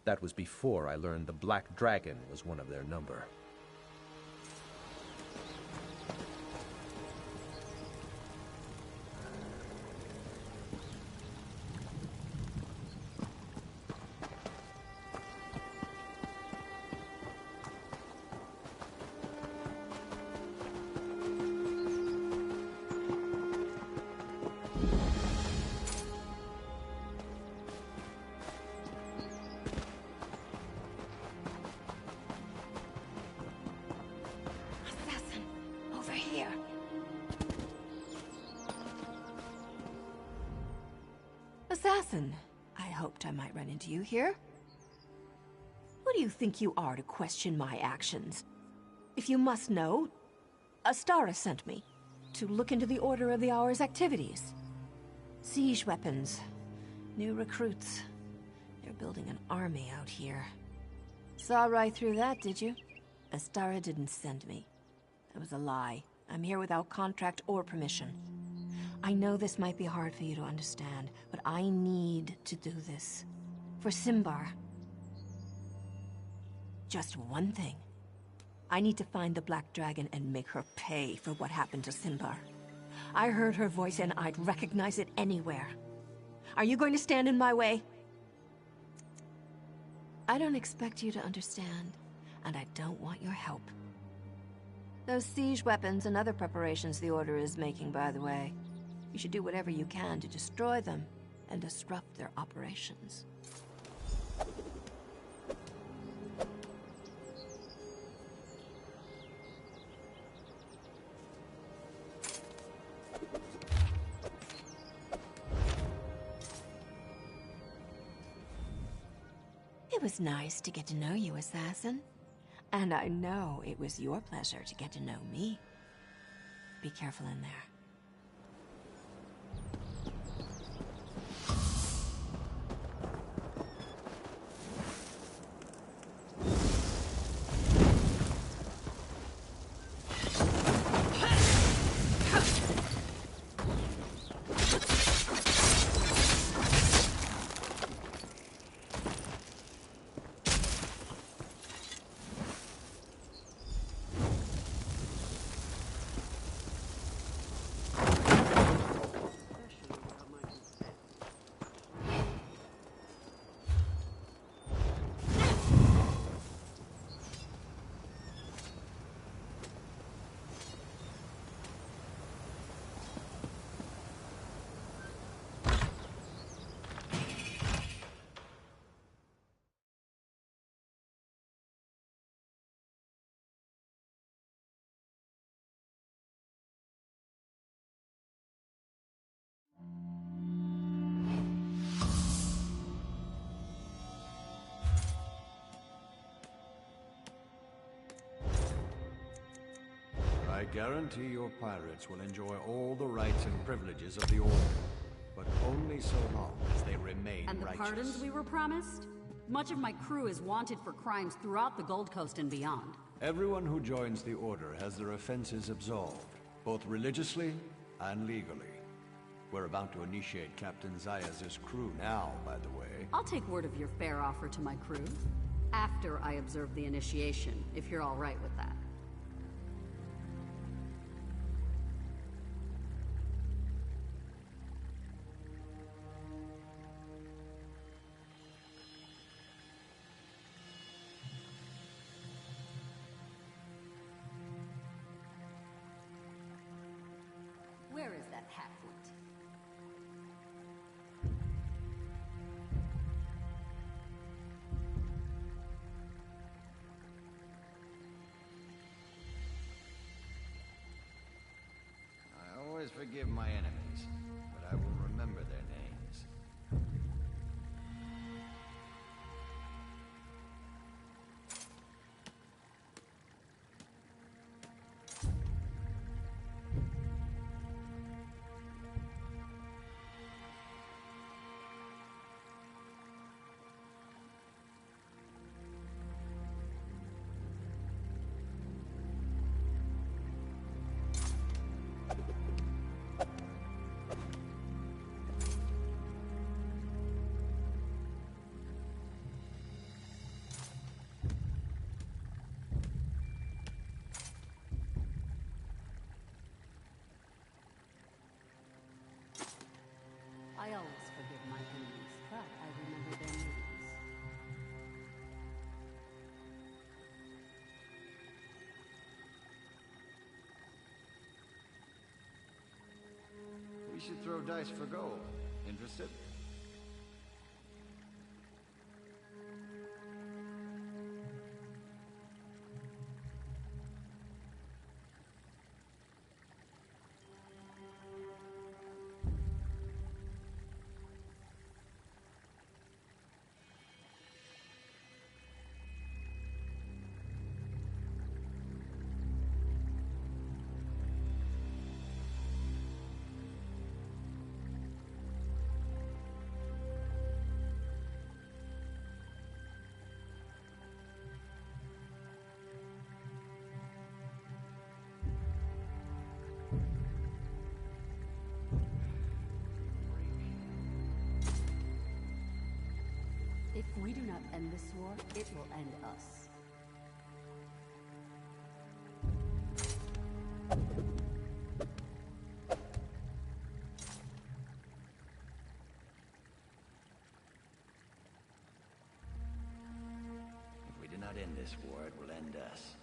[SPEAKER 2] That was before I learned the Black Dragon was one of their number.
[SPEAKER 12] Assassin, I hoped I might run into you here. Who do you think you are to question my actions? If you must know, Astara sent me to look into the Order of the Hour's activities. Siege weapons, new recruits. They're building an army out here. Saw right through that, did you? Astara didn't send me. It was a lie. I'm here without contract or permission. I know this might be hard for you to understand, but I need to do this. For Simbar. Just one thing. I need to find the Black Dragon and make her pay for what happened to Simbar. I heard her voice and I'd recognize it anywhere. Are you going to stand in my way? I don't expect you to understand, and I don't want your help. Those siege weapons and other preparations the Order is making, by the way. You should do whatever you can to destroy them and disrupt their operations. It was nice to get to know you, Assassin. And I know it was your pleasure to get to know me. Be careful in there.
[SPEAKER 6] I guarantee your pirates will enjoy all the rights and privileges of the Order, but only so long as they remain
[SPEAKER 3] And the
[SPEAKER 6] righteous.
[SPEAKER 3] pardons we were promised? Much of my crew is wanted for crimes throughout the Gold Coast and beyond.
[SPEAKER 6] Everyone who joins the Order has their offenses absolved, both religiously and legally. We're about to initiate Captain Zayas' crew now, by the way.
[SPEAKER 3] I'll take word of your fair offer to my crew. After I observe the initiation, if you're all right with that. Where is that halfwit?
[SPEAKER 18] I always forgive my enemies, but I will remember their names.
[SPEAKER 3] I always forgive my enemies, but I remember their names.
[SPEAKER 18] We should throw dice for gold. Interested?
[SPEAKER 3] If we do not end this war, it will end us.
[SPEAKER 18] If we do not end this war, it will end us.